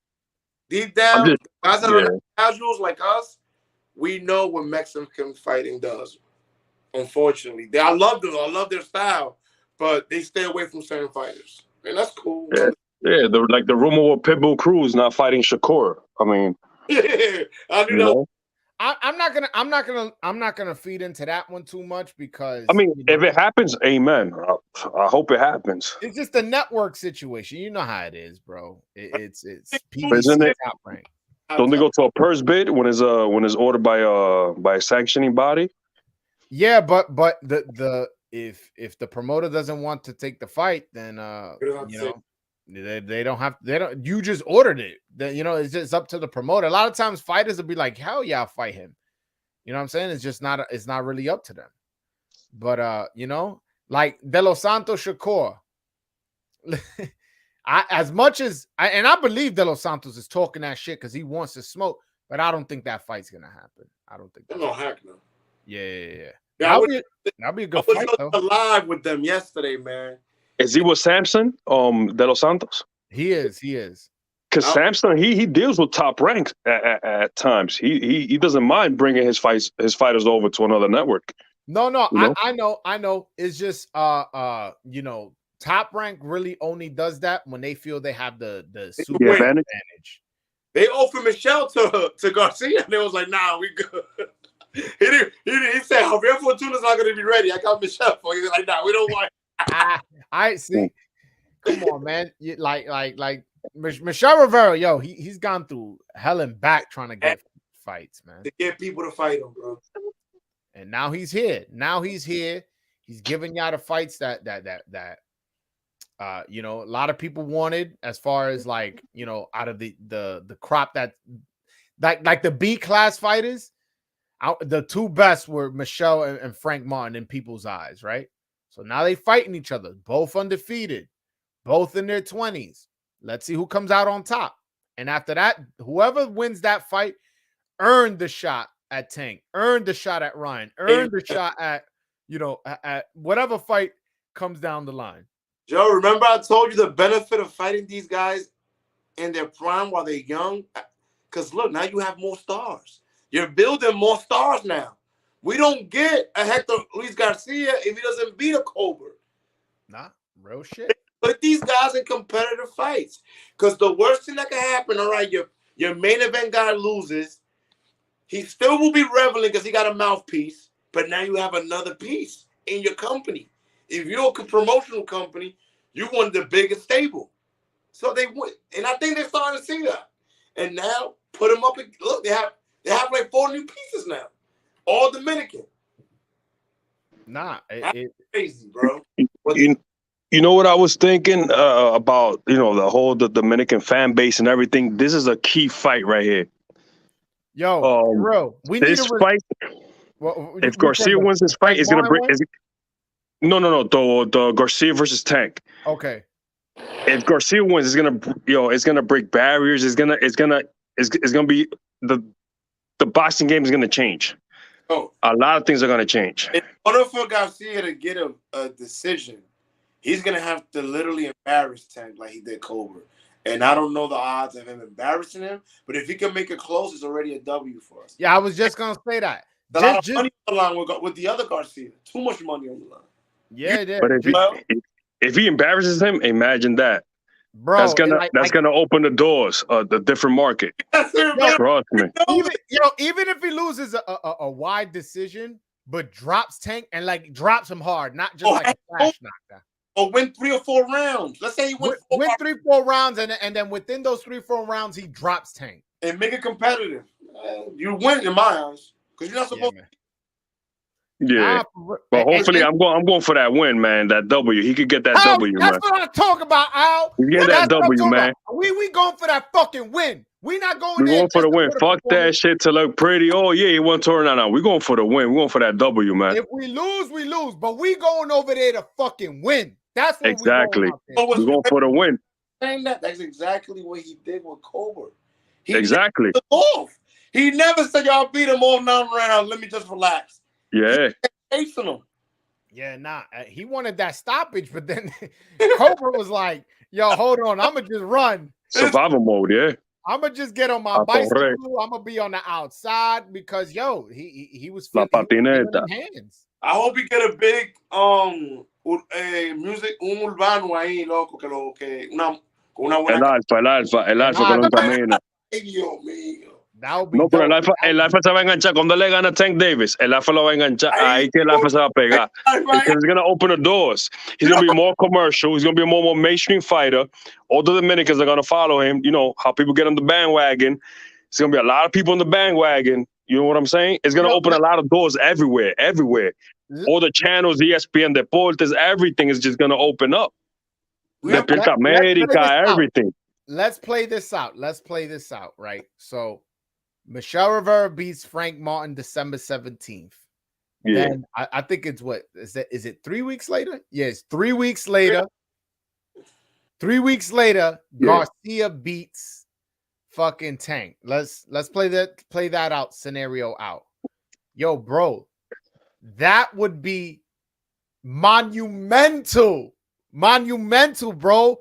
Deep down, guys that are casuals like us, we know what Mexican fighting does. Unfortunately, I love them. I love their style, but they stay away from certain fighters, and that's cool. Yeah, the rumor with Pitbull Cruz not fighting Shakur. I mean, I knew that. I'm not gonna feed into that one too much because I mean, if it happens, amen. I hope it happens. It's just a network situation. You know how it is, bro. It's Isn't it? Top rank. Don't they go to a purse bid when it's ordered by a sanctioning body? Yeah, but the if the promoter doesn't want to take the fight, then they don't have you just ordered it. It's just up to the promoter. A lot of times fighters will be like, hell yeah, I'll fight him. You know what I'm saying? It's just it's not really up to them. But like De Los Santos Shakur. As much as I believe De Los Santos is talking that shit because he wants to smoke, but I don't think that fight's gonna happen. I don't think no heck no. Yeah. That'll be a good fight. I was live with them yesterday, man. Is he with Samson? De Los Santos? He is. Because Samson, he deals with top ranks at times. He doesn't mind bringing his fighters over to another network. No, I know. It's just Top Rank really only does that when they feel they have the super advantage. They offered Michelle to Garcia, and they was like, "Nah, we good." He said, "Javier Fortuna's not going to be ready. I got Michelle for you." He's like, "Nah, we don't want." I see. Come on, man. Like Michelle Rivera, yo, he's gone through hell and back trying to get fights, man. To get people to fight him, bro. And now he's here. He's giving y'all the fights that a lot of people wanted, as far as out of the crop that like the B class fighters. The two best were Michelle and Frank Martin in people's eyes, right? So now they fighting each other, both undefeated, both in their 20s. Let's see who comes out on top. And after that, whoever wins that fight earned the shot at Tank, earned the shot at Ryan, earned the shot at whatever fight comes down the line. Joe, remember I told you the benefit of fighting these guys in their prime while they're young? Because look, now you have more stars. You're building more stars now. We don't get a Hector Luis Garcia if he doesn't beat a Cobra. Nah, real shit. Put these guys in competitive fights. Because the worst thing that can happen, all right, your main event guy loses. He still will be reveling because he got a mouthpiece, but now you have another piece in your company. If you're a promotional company, you want the biggest stable. So they win. And I think they're starting to see that. And now put them up. Look, they have like 4 new pieces now. All Dominican. Nah, it's crazy, bro. You know what I was thinking about, the whole the Dominican fan base and everything. This is a key fight right here. Yo, bro, we this need fight. If Garcia wins this fight, it's gonna break. No. The Garcia versus Tank. Okay. If Garcia wins, it's gonna break barriers. It's gonna be the boxing game is gonna change. Oh, a lot of things are gonna change. In order for Garcia to get a decision, he's gonna have to literally embarrass Tank like he did Cobra. And I don't know the odds of him embarrassing him, but if he can make it close, it's already a W for us. Yeah, I was just gonna say that. A lot of money on the line with the other Garcia. Too much money on the line. Yeah, it is. But if he embarrasses him, imagine that. Bro, that's gonna open the doors, the different market. Trust me. Even if he loses a wide decision, but drops Tank and drops him hard, not just like a flash knockdown. Or win 3 or 4 rounds. Let's say he wins 3-4 rounds, and then within those 3-4 rounds, he drops Tank and make it competitive. You win in my eyes because you're not supposed to. Yeah, but hopefully I'm going for that win, man. That W. He could get that W, man. That's what I talk about, Al. He get that W, man. We going for that fucking win. We not going. We going for the win. Fuck that shit to look pretty. Oh yeah, he won tour. No. We going for the win. We going for that W, man. If we lose, we lose. But we going over there to fucking win. That's what exactly. We going for the win. That's exactly what he did with Cobra. Exactly. He never said y'all beat him all 9 rounds. Let me just relax. Yeah. Chasing him. Yeah, nah. He wanted that stoppage, but then Cobra was like, "Yo, hold on. I'm gonna just run survival mode." Yeah. I'm gonna just get on my bicycle. I'm gonna be on the outside because he was La patineta. Hands. I hope he get a big music urbano ahí, loco, que una buena. El alfa con un camino. Ay, Dios mío. No, pero el alfa se va a enganchar cuando le gana Tank Davis. El alfa lo va a enganchar. Ahí que el alfa se va a pegar. Because he's going to open the doors. He's going to be more commercial. He's going to be a more mainstream fighter. All the Dominicans are going to follow him. You know how people get on the bandwagon. There's going to be a lot of people on the bandwagon. You know what I'm saying? It's going to open a lot of doors everywhere. All the channels, ESPN, Deportes, everything is just going to open up. Despierta America, everything. Let's play this out. Right? So, Michelle Rivera beats Frank Martin December 17th. Yeah. Then I think it's is it 3 weeks later? Yes, 3 weeks later. 3 weeks later, Garcia beats fucking Tank. Let's play that out scenario out. Yo, bro, that would be monumental, bro.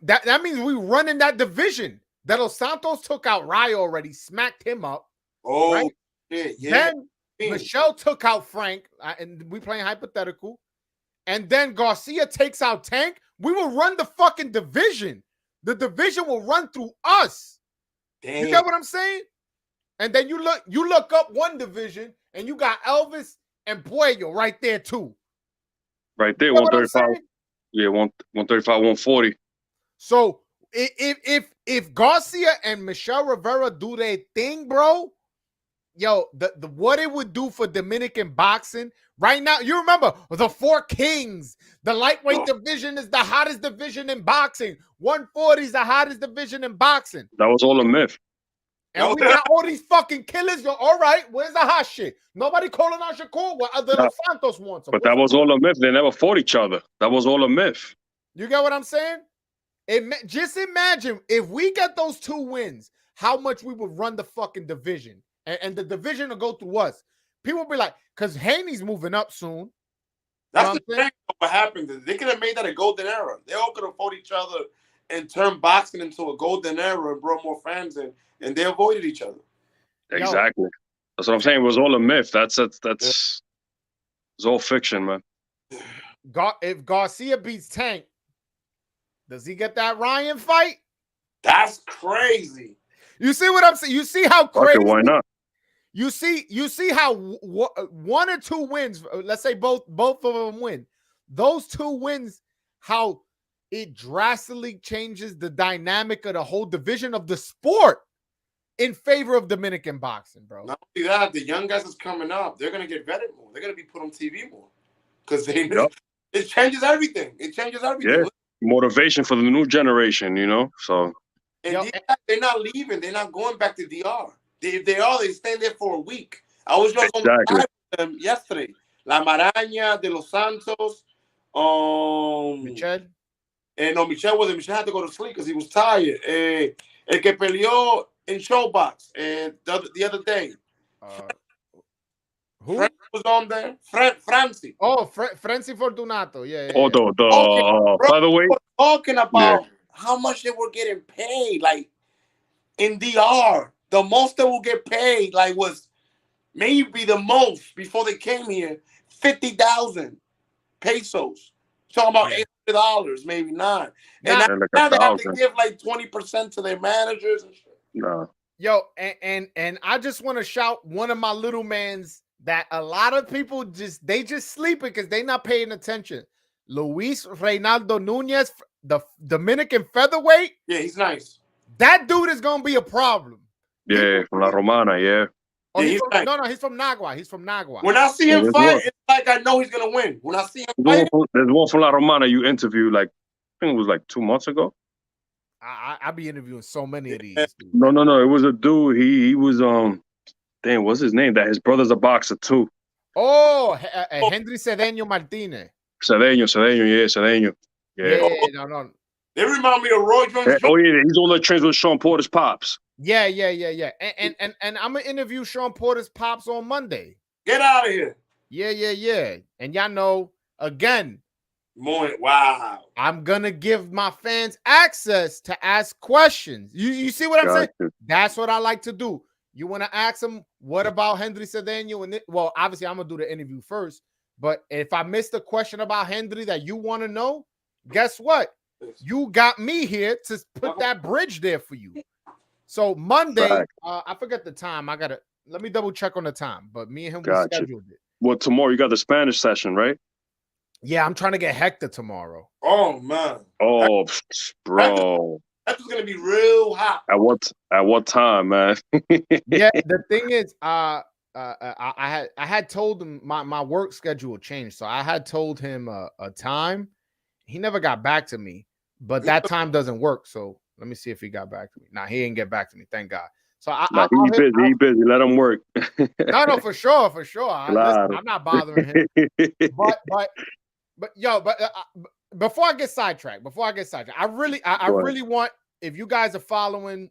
That means we run in that division. De Los Santos took out Rayo already, smacked him up. Oh, right? yeah. Then Michelle took out Frank, and we playing hypothetical. And then Garcia takes out Tank. We will run the fucking division. The division will run through us. Damn. You get what I'm saying? And then you look up one division, and you got Elvis and Puello right there too. Right there, 135. Yeah, 135, 140. So if Garcia and Michelle Rivera do their thing, bro, yo, the what it would do for Dominican boxing right now. You remember the 4 Kings. The lightweight division is the hottest division in boxing. 140 is the hottest division in boxing. That was all a myth. And we got all these fucking killers. Yo, all right, where's the hot shit? Nobody calling out Shakur. What other Los Santos wants. But that was all a myth. They never fought each other. That was all a myth. You get what I'm saying? Just imagine if we get those 2 wins, how much we would run the fucking division. And the division will go through us. People will be like, because Haney's moving up soon. That's the thing. What happened? They could have made that a golden era. They all could have fought each other and turned boxing into a golden era and brought more fans in, and they avoided each other. Exactly. That's what I'm saying. It was all a myth. That's it's all fiction, man. If Garcia beats Tank, does he get that Ryan fight? That's crazy. You see what I'm saying? You see how crazy? Okay, why not? You see how one or two wins, let's say both of them win. Those two wins, how it drastically changes the dynamic of the whole division of the sport in favor of Dominican boxing, bro. Not only that, the young guys that's coming up, they're gonna get vetted more. They're gonna be put on TV more because it changes everything. It changes everything. Yeah, motivation for the new generation, you know. So and they're not leaving. They're not going back to DR. If they are, they stay there for a week. I was just on the live with them yesterday. La Maraña, De Los Santos, Michelle. No, Michelle wasn't. Michelle had to go to sleep because he was tired. El que peleó in Showbox the other day. Who Frank was on there? Franci. Oh, Franci Fortunato. Yeah. Oh, by the way, talking about how much they were getting paid, like in DR. The most they will get paid, like, was maybe the most before they came here, 50,000 pesos. Talking about $800, maybe not. And now they have to give like 20% to their managers and shit. No. Yo, and I just want to shout one of my little mans that a lot of people just sleeping because they not paying attention. Luis Reynaldo Nunez, the Dominican featherweight. Yeah, he's nice. That dude is gonna be a problem. Yeah, from La Romana, yeah. Oh, he's from Nagua. He's from Nagua. When I see him fight, it's like I know he's gonna win. When I see him fight, there's one from La Romana you interviewed, like, I think it was like 2 months ago. I be interviewing so many of these. No. It was a dude. He was damn, what's his name? That his brother's a boxer too. Oh, Henry Cedeño Martinez. Cedeño. Yeah. No. They remind me of Roy Jones. Oh yeah, he's on the trains with Sean Porter's pops. Yeah. And I'm gonna interview Sean Porter's pops on Monday. Get out of here. Yeah. And y'all know, again, wow. I'm gonna give my fans access to ask questions. You see what I'm saying? That's what I like to do. You want to ask them, what about Henry Cedeño? And well, obviously, I'm gonna do the interview first. But if I missed a question about Henry that you want to know, guess what? You got me here to put that bridge there for you. So Monday, I forget the time. Let me double check on the time. But me and him we scheduled it. Well, tomorrow you got the Spanish session, right? Yeah, I'm trying to get Héctor tomorrow. Oh man. Oh, bro. That's gonna be real hot. At what time, man? Yeah, the thing is, I had told him my work schedule changed, so I had told him a time. He never got back to me, but that time doesn't work. So let me see if he got back to me. Nah, he didn't get back to me. Thank God. So he's busy. Let him work. No, for sure. I'm not bothering him. But before I get sidetracked, I really want, if you guys are following,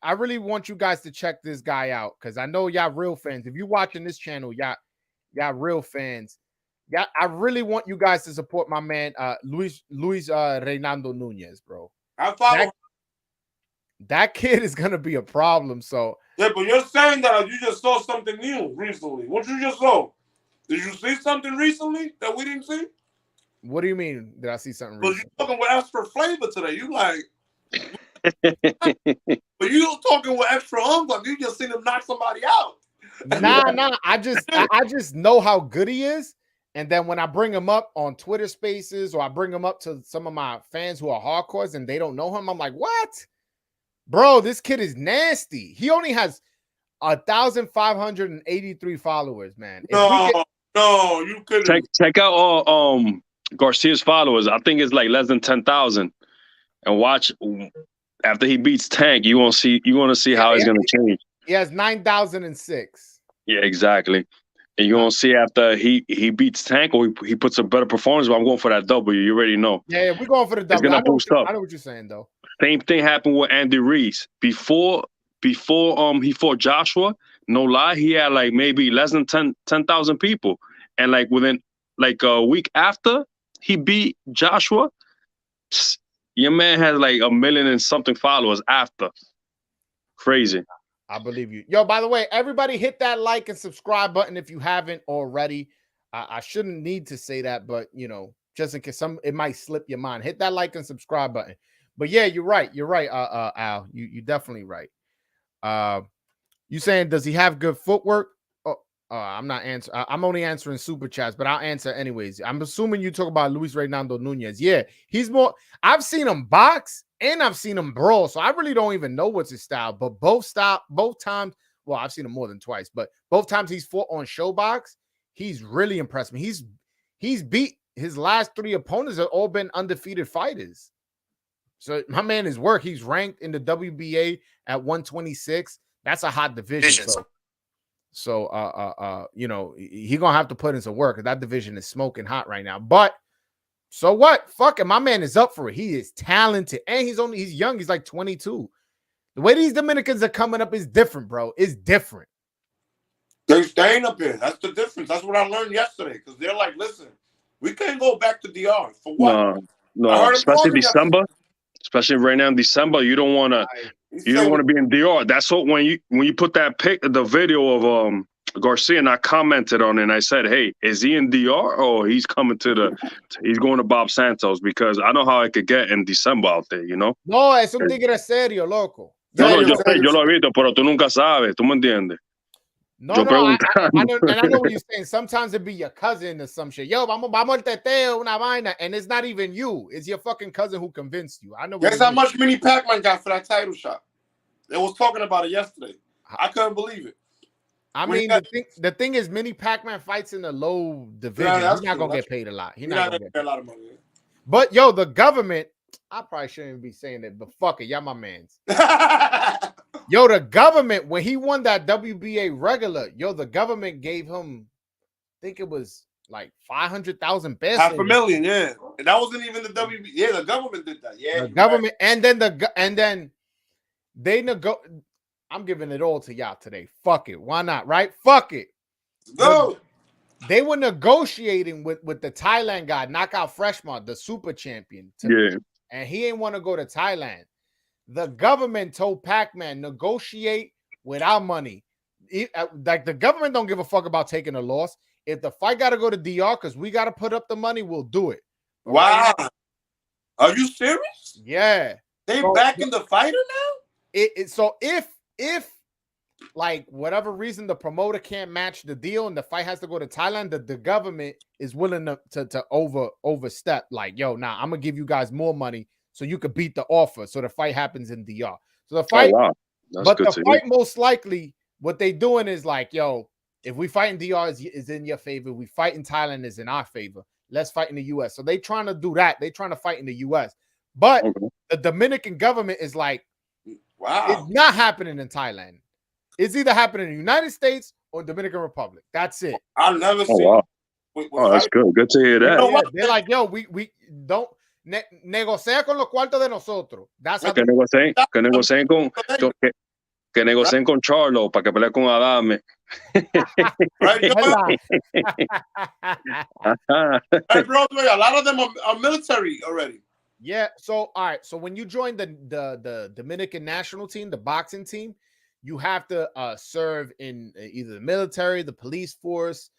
I really want you guys to check this guy out because I know y'all real fans. If you're watching this channel, y'all real fans. Yeah, I really want you guys to support my man, Luis Reynaldo Nunez, bro. I follow. That kid is gonna be a problem. So yeah, but you're saying that you just saw something new recently. What you just saw? Did you see something recently that we didn't see? What do you mean? Did I see something? Because you're talking with extra flavor today. You like, but you talking with extra hunger. You just seen him knock somebody out. Nah. I just know how good he is. And then when I bring him up on Twitter Spaces or I bring him up to some of my fans who are hardcores and they don't know him, I'm like, what? Bro, this kid is nasty. He only has 1,583 followers, man. No, you couldn't. Check out Garcia's followers. I think it's like less than 10,000. And watch after he beats Tank, you want to see how he's gonna change. He has 9,006. Yeah, exactly. And you're going to see after he beats Tank or he puts a better performance, but I'm going for that W. You already know. Yeah, we're going for the W. It's going to boost up. I know what you're saying, though. Same thing happened with Andy Reese. Before he fought Joshua, no lie, he had like maybe less than 10,000 people. And like within like a week after he beat Joshua, your man has like 1 million and something followers after. Crazy. I believe you. Yo, by the way, everybody hit that like and subscribe button if you haven't already. I shouldn't need to say that, but you know, just in case it might slip your mind. Hit that like and subscribe button. But yeah, you're right. You're right, Al. You definitely right. You saying does he have good footwork? I'm not answering. I'm only answering super chats, but I'll answer anyways. I'm assuming you talk about Luis Reynaldo Nunez. Yeah, he's more. I've seen him box and I've seen him brawl, so I really don't even know what's his style. But both times. Well, I've seen him more than twice, but both times he's fought on Showbox, he's really impressed me. He's beat his last 3 opponents have all been undefeated fighters. So my man is work. He's ranked in the WBA at 126. That's a hot division. So you know, he gonna have to put in some work. That division is smoking hot right now. But so what? Fuck it. My man is up for it. He is talented, and he's young. He's like 22. The way these Dominicans are coming up is different, bro. It's different. They're staying up here. That's the difference. That's what I learned yesterday. Because they're like, listen, we can't go back to DR for what? No, especially December. Especially right now in December, you don't want to. You don't want to be in DR. That's what when you put that the video of Garcia, and I commented on it and I said, hey, is he in DR or he's coming he's going to Bob Santos, because I know how I could get in December out there, you know? No, es un tigre serio, loco. No, yo lo he visto, pero tú nunca sabes, tú me entiendes. No, I know what you're saying. Sometimes it be your cousin or some shit. Yo, vamos al teteo, una vaina, and it's not even you. It's your fucking cousin who convinced you. I know. Guess how much Mini Pac-Man got for that title shot? They was talking about it yesterday. I couldn't believe it. I mean, the thing is, Mini Pac-Man fights in the low division. Yeah, he's not gonna get paid a lot. He's not gonna get a lot of money. But yo, the government. I probably shouldn't be saying it, but fuck it, y'all my mans. Yo, the government, when he won that WBA regular, the government gave him, I think it was like 500,000 pesos. $500,000, yeah. And that wasn't even the WBA. Yeah, the government did that. Yeah. The government, right. and then they I'm giving it all to y'all today. Fuck it. Why not? Right? Fuck it. Go. They were negotiating with the Thailand guy, Knockout Freshman, the super champion. And he ain't want to go to Thailand. The government told Pac-Man, negotiate without money. Like the government don't give a fuck about taking a loss. If the fight got to go to DR because we got to put up the money, we'll do it. Wow. Are you serious? Yeah. They backing the fighter now? So if like whatever reason the promoter can't match the deal and the fight has to go to Thailand, the government is willing to overstep. Like, yo, nah, I'm gonna give you guys more money so you could beat the offer. So the fight happens in DR. So the fight, most likely what they doing is like, yo, if we fight in DR is in your favor, we fight in Thailand is in our favor. Let's fight in the US. So they trying to do that. They trying to fight in the US. But the Dominican government is like, wow, it's not happening in Thailand. It's either happening in the United States or Dominican Republic. That's it. I've never seen. Wow. That's good. Good to hear that. You know, they're like, yo, we don't negocia con los cuartos de nosotros. That's how que negocien con Charlo para que pelee con Adame. Right, bro, a lot of them are military already. Yeah. So all right. So when you join the Dominican national team, the boxing team, you have to serve in either the military, the police force,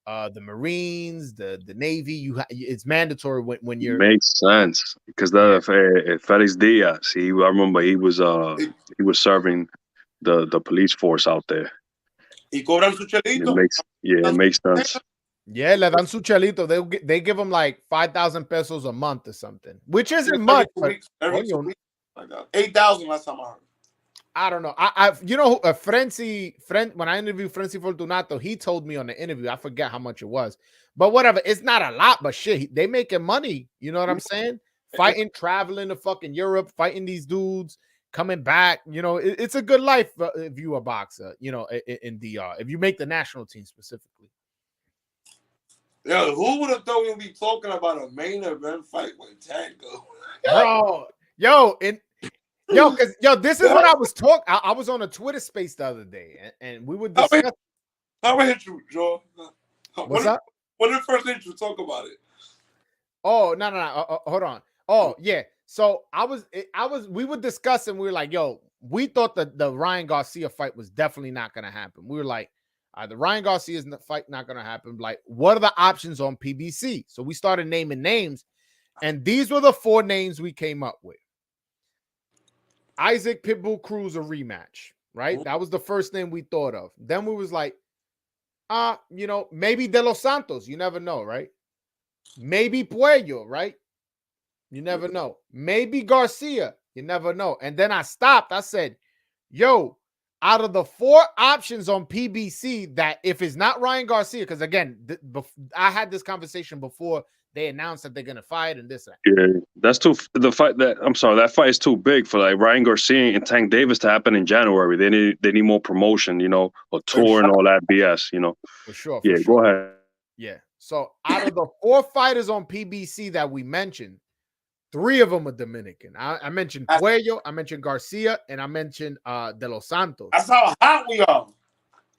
the Marines, the Navy. It's mandatory when you're. Makes sense because Felix Diaz. I remember he was serving the police force out there. Y cobran su chelito. It makes sense. Yeah, le dan su chelito. They give them like 5,000 pesos a month or something, which isn't much. Every 2 weeks. 8,000 last time I heard. I don't know. I you know, when I interviewed Frenzy Fortunato, he told me on the interview, I forget how much it was, but whatever. It's not a lot, but shit, they making money. You know what I'm saying? Fighting, traveling to fucking Europe, fighting these dudes, coming back. You know, it's a good life if you a boxer. You know, in DR, if you make the national team specifically. Yo, who would have thought we'd be talking about a main event fight with Tango? Bro, this is what I was talking. I was on a Twitter space the other day, and we were discussing. How hit you, Joe? What's up? When the first intro, talk about it. Oh, no. Hold on. Oh, yeah. So we were discussing, we were like, yo, we thought that the Ryan Garcia fight was definitely not going to happen. We were like, the Ryan Garcia's fight not going to happen. Like, what are the options on PBC? So we started naming names, and these were the 4 names we came up with. Isaac Pitbull Cruz, a rematch, right? That was the first name we thought of. Then we was like, maybe De Los Santos. You never know, right? Maybe Puello, right? You never know. Maybe Garcia. You never know. And then I stopped. I said, yo, out of the 4 options on PBC, that if it's not Ryan Garcia, because again, I had this conversation before they announced that they're going to fight and this. Yeah, that's too. That fight is too big for like Ryan Garcia and Tank Davis to happen in January. They need more promotion, a tour and all that BS, For sure. Yeah, go ahead. Yeah. So out of the 4 fighters on PBC that we mentioned, 3 of them are Dominican. I mentioned Puello, I mentioned Garcia, and I mentioned De Los Santos. That's how hot we are.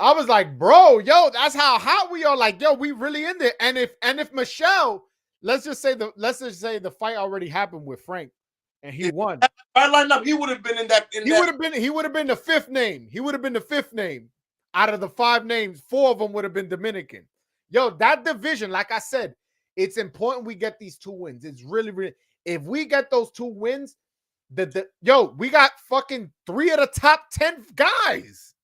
I was like, bro, yo, that's how hot we are. Like, yo, we really in there. And if Michelle, let's just say the fight already happened with Frank, and he won. If I lined up, he would have been in that. He would have been the 5th name. He would have been the 5th name out of the 5 names. 4 of them would have been Dominican. Yo, that division, like I said, it's important we get these 2 wins. It's really, really. If we get those 2 wins, we got fucking 3 of the top 10 guys.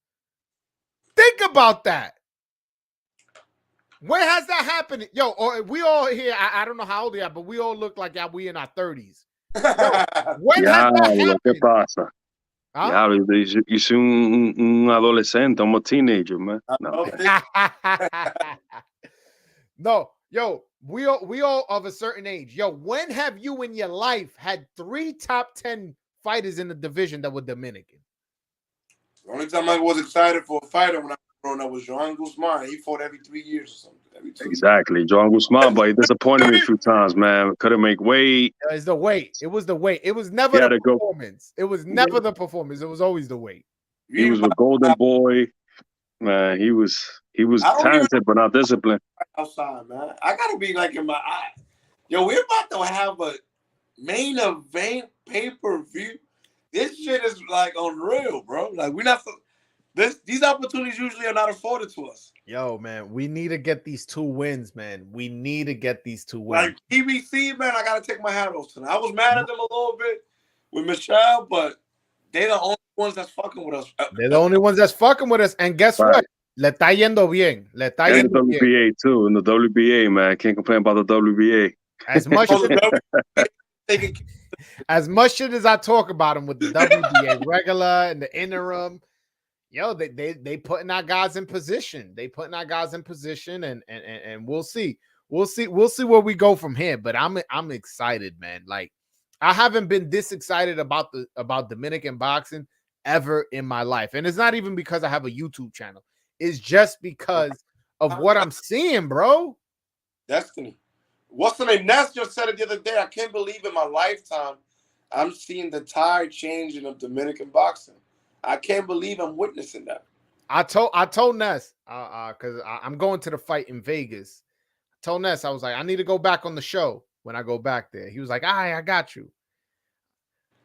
Think about that. When has that happened? Yo, or we all here, I don't know how old you are, but we all look like we in our 30s. Yo, when has that happened? ¿Qué pasa? Huh? You soy un adolescente, I'm a teenager, man. No. No, yo, we all of a certain age. Yo, when have you in your life had 3 top 10 fighters in the division that were Dominican? The only time I was excited for a fighter when I was growing up was Joan Guzman. He fought every 3 years or something. Exactly. Joan Guzman, but he disappointed me a few times, man. Couldn't make weight. It was the weight. It was the weight. It was never the performance. It was never the performance. It was always the weight. He was with Golden Boy. Man, he was talented, but not disciplined. Outside, man. I gotta be like in my eye. Yo, we're about to have a main event pay-per-view. This shit is like unreal, bro. Like we're not. These opportunities usually are not afforded to us. Yo, man, we need to get these 2 wins, man. We need to get these 2 wins. Like PBC, man, I gotta take my hat off tonight. I was mad at them a little bit with Michelle, but they're the only ones that's fucking with us. They're the only ones that's fucking with us. And guess what? Le está yendo bien. Le está yendo bien. In the WBA too. In the WBA, man. Can't complain about the WBA. As much shit as I talk about them with the WBA regular and the interim, yo, they putting our guys in position. They putting our guys in position, and we'll see. We'll see where we go from here. But I'm excited, man. Like I haven't been this excited about Dominican boxing ever in my life. And it's not even because I have a YouTube channel. It's just because of what I'm seeing, bro. Destiny. What's the name? Ness just said it the other day. I can't believe in my lifetime I'm seeing the tide changing of Dominican boxing. I can't believe I'm witnessing that. I told Ness because I'm going to the fight in Vegas. I told Ness, I was like, I need to go back on the show when I go back there. He was like, I got you.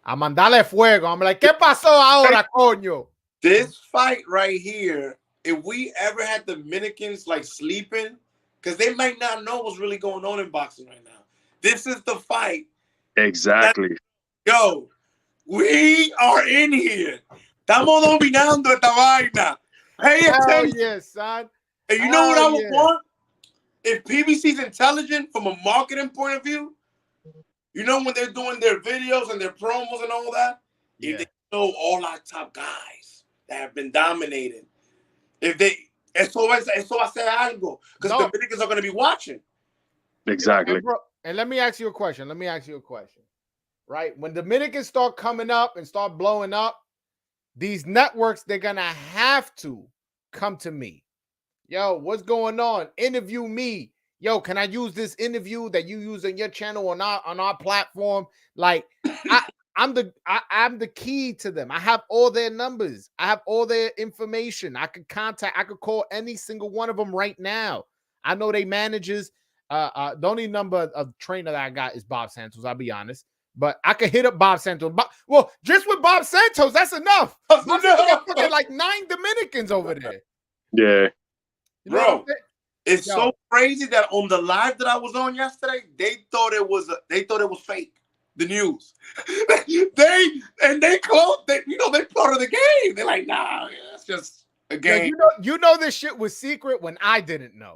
A mandarle fuego. I'm like, ¿Qué pasó ahora, coño? This fight right here, if we ever had Dominicans like sleeping, because they might not know what's really going on in boxing right now. This is the fight. Exactly. Yo, we are in here. Estamos dominando esta vaina. Pay attention. Yes, son. And you know what I would want? If PBC's intelligent from a marketing point of view, you know when they're doing their videos and their promos and all that, if they show all our top guys that have been dominated, eso va a ser algo, because Dominicans are going to be watching. Exactly. And let me ask you a question. Right? When Dominicans start coming up and start blowing up, these networks, they're going to have to come to me. Yo, what's going on? Interview me. Yo, can I use this interview that you use on your channel on our platform? Like, I'm the key to them. I have all their numbers. I have all their information. I could call any single one of them right now. I know they manages. The only number of trainer that I got is Bob Santos. I'll be honest, but I could hit up Bob Santos. Well, just with Bob Santos, that's enough. Bob Santos got fucking like 9 Dominicans over there. Yeah, you know bro. It's so crazy that on the live that I was on yesterday, they thought it was fake. The news, they closed. They part of the game. They're like, nah, it's just a game. You know this shit was secret when I didn't know.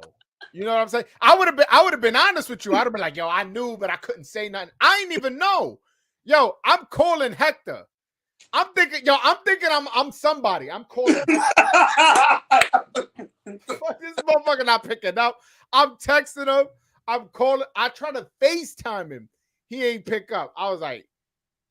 You know what I'm saying? I would have been honest with you. I'd have been like, yo, I knew, but I couldn't say nothing. I didn't even know. Yo, I'm calling Hector. I'm thinking I'm somebody. I'm calling. This motherfucker not picking up. I'm texting him. I'm calling. I try to FaceTime him. He ain't pick up. I was like,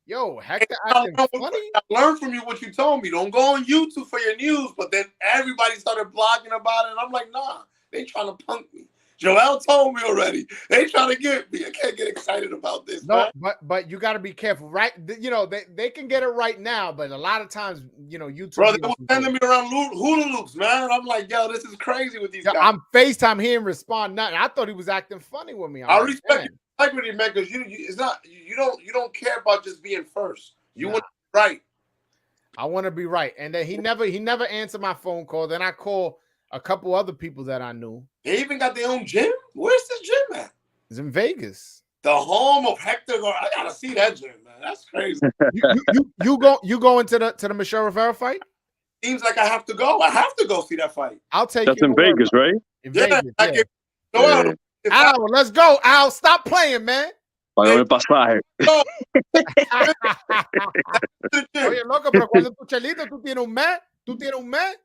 yo, Hector acting funny. I learned from you what you told me. Don't go on YouTube for your news. But then everybody started blogging about it. And I'm like, nah, they trying to punk me. Joel told me already. They trying to get me. I can't get excited about this. No, man. but you got to be careful, right? They can get it right now, but a lot of times, YouTube. Bro, they were sending me around hula loops, man. I'm like, yo, this is crazy with these guys. I'm FaceTime. He didn't respond nothing. I thought he was acting funny with me. I respect you. Like what you meant, because you don't care about just being first. You want to be right. I want to be right. And then he never answered my phone call. Then I call a couple other people that I knew. They even got their own gym. Where's this gym at? It's in Vegas. The home of Héctor. I gotta see that gym, man. That's crazy. you go into the Michelle Rivera fight? Seems like I have to go. I have to go see that fight. I'll take. That's in Vegas, right? In Vegas, yeah. Al, let's go, Al. Stop playing, man. Págame el pasaje. Oye, loco, pero cuando tu chelito, tú tienes un mes.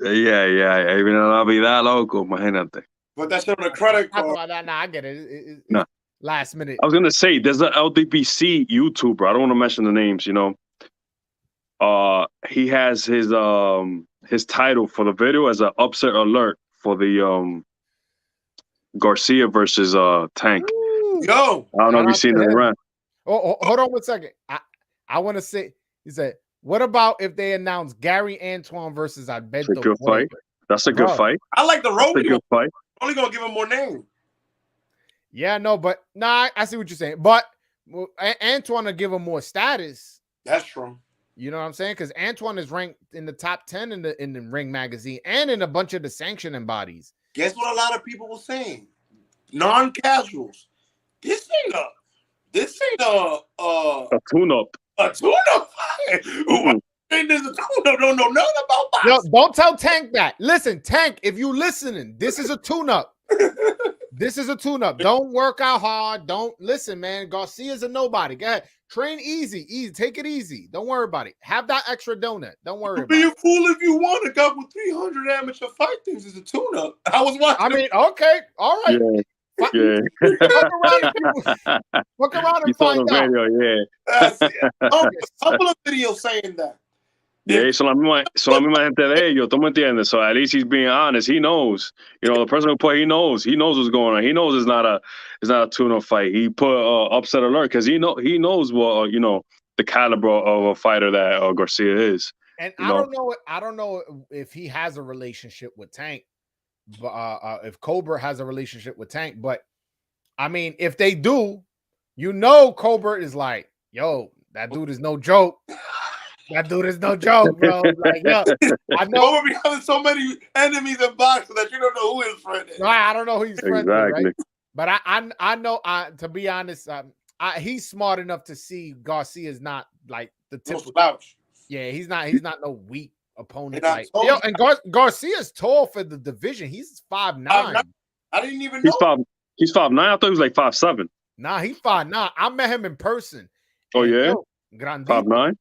Yeah. Ahí viene la Navidad, loco. Imagínate. But that's on the credit card. Nah, I get it. No. Last minute. I was gonna say there's an LDPC YouTuber. I don't want to mention the names. He has his title for the video as an upset alert for the Garcia versus Tank. Yo, I don't know if you've seen it around. Oh, hold on 1 second. I want to say, he said, what about if they announce Gary Antoine versus Alberto? That's a good fight. That's a good fight. I like the Romeo. That's a good fight. Only gonna give him more name. Yeah, no, but I see what you're saying. But Antoine will give him more status. That's true. You know what I'm saying? Because Antoine is ranked in the top 10 in the Ring magazine and in a bunch of the sanctioning bodies. Guess what a lot of people were saying? Non-casuals. This ain't a tune-up. A tune-up fight. There's a tune-up. Don't know nothing about boxing. No, don't tell Tank that. Listen, Tank, if you listening, this is a tune-up. This is a tune-up. Don't work out hard. Don't listen, man. Garcia's a nobody. Go ahead. Train easy. Take it easy. Don't worry about it. Have that extra donut. Don't worry about it. Be a fool if you want. A guy with 300 amateur fight things is a tune-up. I was watching. I mean, okay. All right. Yeah. Look around and find out. Video, a couple of videos saying that. Yeah, son la misma gente de ellos, ¿tú me entiendes? So at least he's being honest. He knows, the person who put, he knows what's going on. He knows it's not a tune-up fight. He put upset alert because he knows what the caliber of a fighter that Garcia is. And I don't know if he has a relationship with Tank, but if Colbert has a relationship with Tank. But I mean, if they do, Colbert is like, yo, that dude is no joke. That dude is no joke, bro. Like, yo, I know we're becoming so many enemies in boxing that you don't know who his friend is. Right, I don't know who he's friends exactly. with, right? But I know. To be honest, he's smart enough to see Garcia's not like the typical slouch. Yeah, he's not no weak opponent. Like, and Garcia's tall for the division. He's 5'9". I didn't even know. He's 5'9". I thought he was like 5'7". Nah, he's 5'9". I met him in person. Oh yeah, 5'9".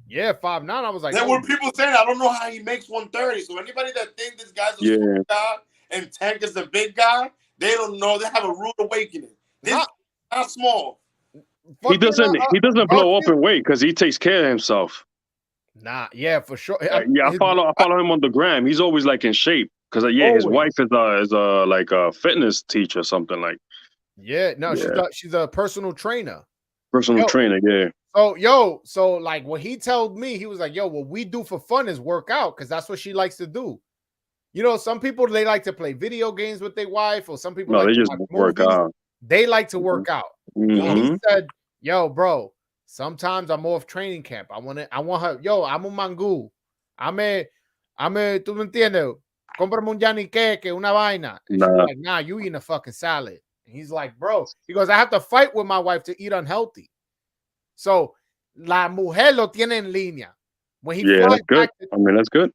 Yeah, 5'9". I was like, there were people saying, I don't know how he makes 130. So anybody that thinks this guy's a small guy and Tank is a big guy, they don't know. They have a rude awakening. This is not small. He doesn't blow up in weight because he takes care of himself. Nah, yeah, for sure. I follow him on the gram. He's always like in shape because his wife is like a fitness teacher or something like. Yeah, no, she's a personal trainer. Trainer, yeah. So like what he told me, he was like, yo, what we do for fun is work out because that's what she likes to do. you know, some people they like to play video games with their wife, or some people No, like they to just watch work movies. out. They like to work out. And he Mhm. said, "Yo, bro, sometimes I'm off training camp. I want her. Yo, I'm un mangú. Tú me entiendes? Cómprame un yanique, que una vaina." And she was Nah. like, "Nah, you eating a fucking salad." And he's like, "Bro," he goes, "I have to fight with my wife to eat unhealthy." So la mujer lo tiene en línea. When he Yeah, flies that's good. back, I mean, that's good.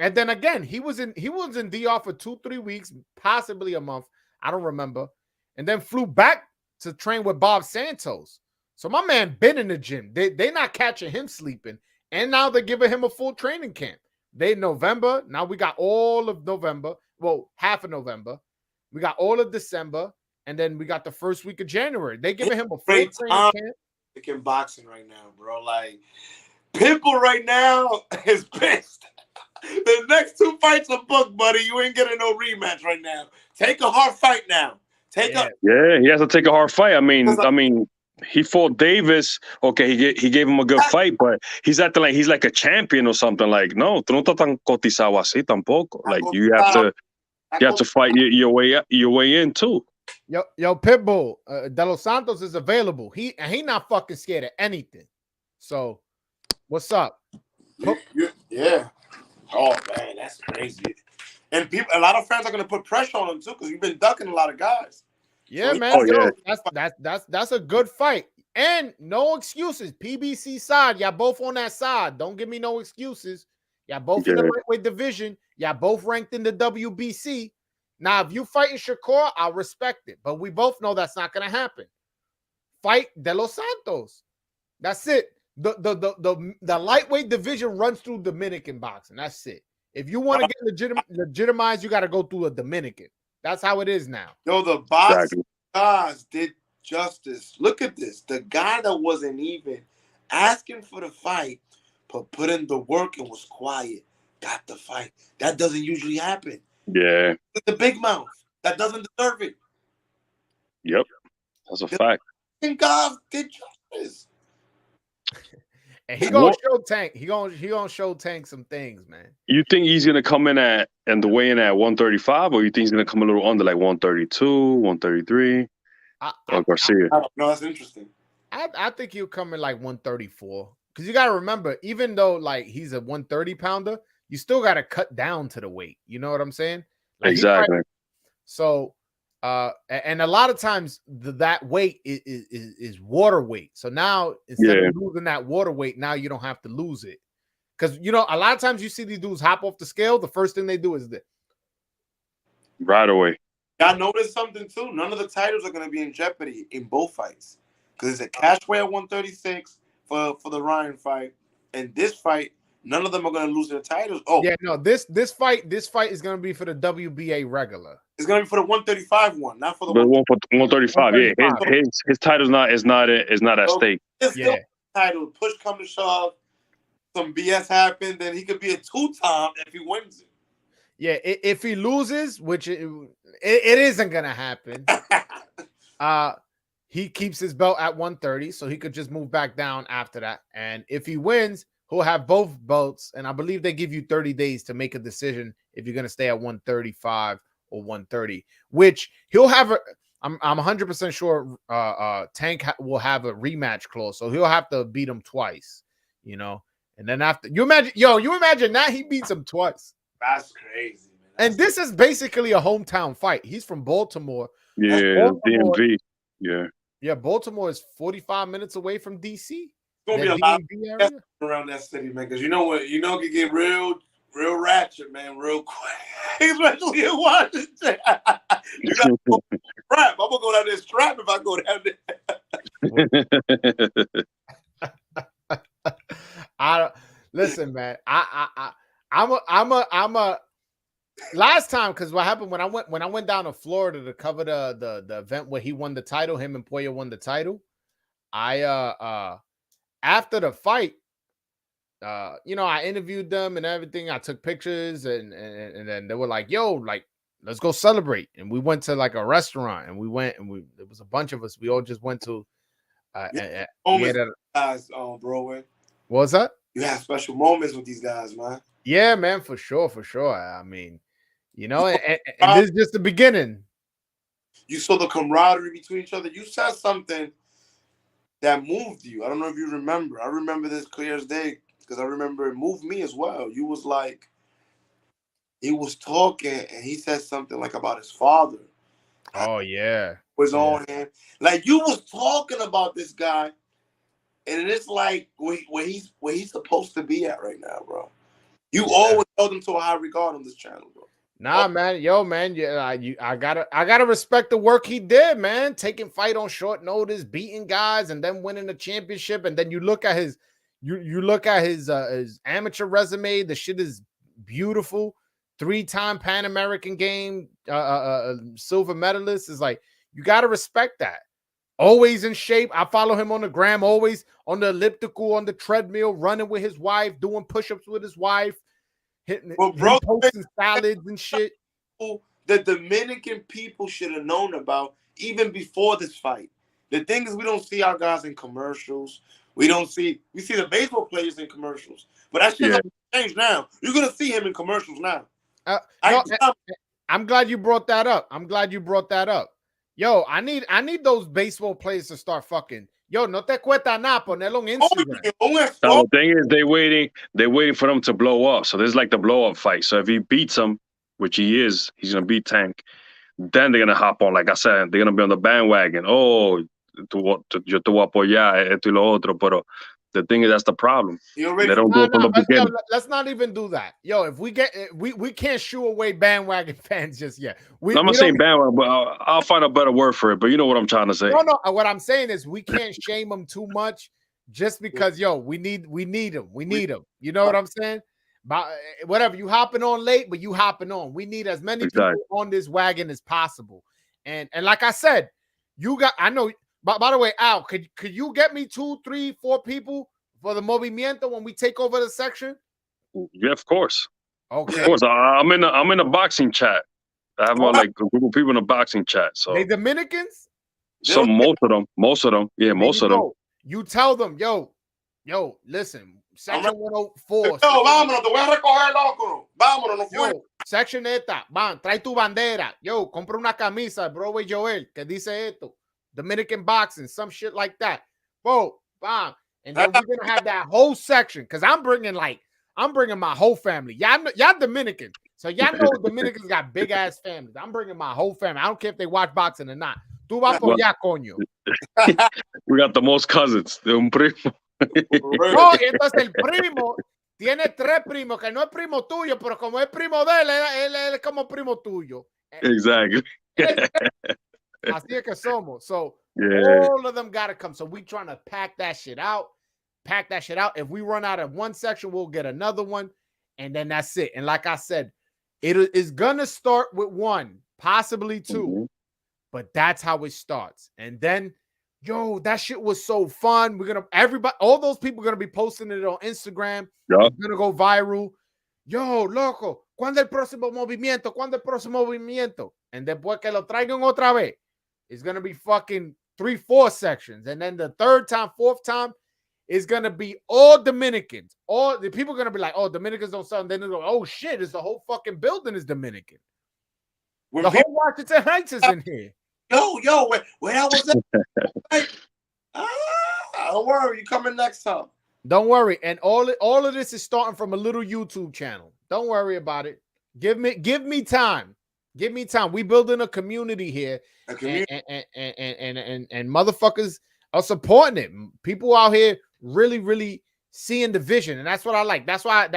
and then again, he was in DR for 2-3 weeks, possibly a month. I don't remember. And then flew back to train with Bob Santos. So my man been in the gym. They not catching him sleeping. And now they're giving him a full training camp. They November. Now we got all of November. Well, half of November. We got all of December. And then we got the first week of January. They giving him a full Great training time. camp. In boxing right now, bro. Like, Pitbull right now is pissed. The next 2 fights are booked, buddy. You ain't getting no rematch right now. Take a hard fight now. Yeah. Yeah, he has to take a hard fight. I mean, he fought Davis. Okay, he gave him a good fight, but he's acting like he's like a champion or something. Like, no, tú no estás tan cotizado así tampoco. Like, you have to fight your way in too. Yo, Pitbull, De Los Santos is available. He not fucking scared of anything. So, what's up? Yeah. Oh man, that's crazy. And a lot of fans are gonna put pressure on him too, because you've been ducking a lot of guys. Yeah, So man. yeah. That's a good fight. And no excuses. PBC side, y'all both on that side. Don't give me no excuses. Y'all both in the lightweight division. Y'all both ranked in the WBC. Now, if you fighting Shakur, I'll respect it. But we both know that's not gonna happen. Fight De Los Santos. That's it. The lightweight division runs through Dominican boxing. That's it. If you want to get legitimized, you got to go through a Dominican. That's how it is now. Yo, the boxing guys did justice. Look at this. The guy that wasn't even asking for the fight, but put in the work and was quiet, got the fight. That doesn't usually happen. Yeah. The big mouth that doesn't deserve it. Yep. That's a fact. And guys did justice. And he gonna show Tank. He gonna show Tank some things, man. You think he's gonna come in and the weigh in at 135, or you think he's gonna come a little under, like 132, 133? Garcia. No, that's interesting. I think he'll come in like 134. Because you gotta remember, even though like he's a 130 pounder, you still gotta cut down to the weight. You know what I'm saying? Like, exactly. So and a lot of times that weight is water weight. So now instead of losing that water weight, now you don't have to lose it. Because you know, a lot of times you see these dudes hop off the scale, the first thing they do is this. Right away. Y'all notice something too? None of the titles are gonna be in jeopardy in both fights. Because it's a cash weight at 136 for the Ryan fight. And this fight, none of them are gonna lose their titles. Oh yeah, no, this fight is gonna be for the WBA regular. It's gonna be for the 135 one, not for the one for 135. Yeah, his title's not at stake. Yeah, title. Push come to shove, some BS happened, then he could be a 2-time if he wins it. Yeah, if he loses, which it isn't gonna happen. He keeps his belt at 130, so he could just move back down after that. And if he wins, he'll have both belts. And I believe they give you 30 days to make a decision if you're gonna stay at 135 or 130, which he'll have I'm 100% sure Tank will have a rematch clause, so he'll have to beat him twice, you know. And then after you imagine that he beats him twice. That's crazy, man. And this is basically a hometown fight. He's from Baltimore. Yeah, DMV. Yeah, Baltimore is 45 minutes away from DC. It's gonna be a lot around that city, man. Because you know what, it can get real ratchet, man, real quick. Especially in Washington. You gotta go strap. I'm gonna go down there strap if I go down there. Listen, man. I'm a last time, because what happened when I went down to Florida to cover the event where he won the title, him and Poya won the title. I after the fight, you know, I interviewed them and everything. I took pictures and then they were like, yo, like, let's go celebrate. And we went to like a restaurant and there was a bunch of us. We all just went to guys on Broadway. What was that? You have special moments with these guys, man. Yeah, man, for sure. I mean, You know, and this is just the beginning. You saw the camaraderie between each other. You said something that moved you. I don't know if you remember. I remember this clear as day because I remember it moved me as well. You was like, he was talking and he said something like about his father. Oh yeah, was on him. Like you was talking about this guy, and it's like where he's supposed to be at right now, bro. You always held him to a high regard on this channel, bro. Nah, man, I gotta respect the work he did, man. Taking fight on short notice, beating guys, and then winning the championship. And then you look at his, you look at his amateur resume. The shit is beautiful. 3-time Pan American game, silver medalist. Is like you gotta respect that. Always in shape. I follow him on the gram. Always on the elliptical, on the treadmill, running with his wife, doing push-ups with his wife. Hitting, posting salads and shit. The Dominican people should have known about even before this fight. The thing is, we don't see our guys in commercials. We see the baseball players in commercials, but that shit's changed now. You're gonna see him in commercials now. I'm glad you brought that up. Yo, I need those baseball players to start fucking. Yo, no te cuesta nada ponerlo on Instagram. Now, the thing is, they're waiting for them to blow up. So this is like the blow up fight. So if he beats him, which he is, he's gonna beat Tank. Then they're gonna hop on. Like I said, they're gonna be on the bandwagon. Oh, yo te voy a apoyar esto y lo otro. Pero the thing is, that's the problem. They don't go from the beginning. Let's not even do that. Yo, if we can't shoo away bandwagon fans just yet. I'm not saying bandwagon, but I'll find a better word for it. But you know what I'm trying to say. No. What I'm saying is we can't shame them too much just because, yo, we need them. We need them. You know what I'm saying? But whatever, you hopping on late, but you hopping on. We need as many people on this wagon as possible. And like I said, I know. By the way, Al, could you get me 2, 3, 4 people for the Movimiento when we take over the section? Yeah, of course. Okay. Of course. I'm in a boxing chat. I have like a group of people in a boxing chat. So they Dominicans? Most of them. Yeah, most of them. You tell them, yo, listen, section 104. Yo, vámonos, te voy a recoger, loco. Vámonos, no fue. Yo, section esta, trae tu bandera. Yo, compra una camisa de Broadway Joel que dice esto. Dominican boxing, some shit like that. Bro, bam. And then we're gonna have that whole section because I'm bringing my whole family. Y'all Dominican, so y'all know Dominicans got big ass families. I'm bringing my whole family. I don't care if they watch boxing or not. Tú vas por allá, coño. We got the most cousins de un primo. No, y entonces el primo tiene 3 primos que no es primo tuyo, pero como es primo de él es como primo tuyo. Exactly. Así es que somos. So all of them gotta come. So we trying to pack that shit out. If we run out of one section, we'll get another one, and then that's it. And like I said, it is gonna start with 1, possibly 2, but that's how it starts. And then, yo, that shit was so fun. All those people are gonna be posting it on Instagram. It's gonna go viral. Yo, loco, ¿cuándo el próximo movimiento? And después que lo traigan otra vez, it's gonna be fucking 3, 4 sections, and then the 3rd time, 4th time is gonna be all Dominicans. All the people are gonna be like, "Oh, Dominicans don't sell." And then they go, "Oh shit, it's the whole fucking building is Dominican." The whole Washington Heights is in here. Yo, where I was at? Don't worry, you coming next time. Don't worry, and all of this is starting from a little YouTube channel. Don't worry about it. Give me time. Give me time. We building a community here, and motherfuckers are supporting it. People out here really seeing the vision, and that's what I like. That's why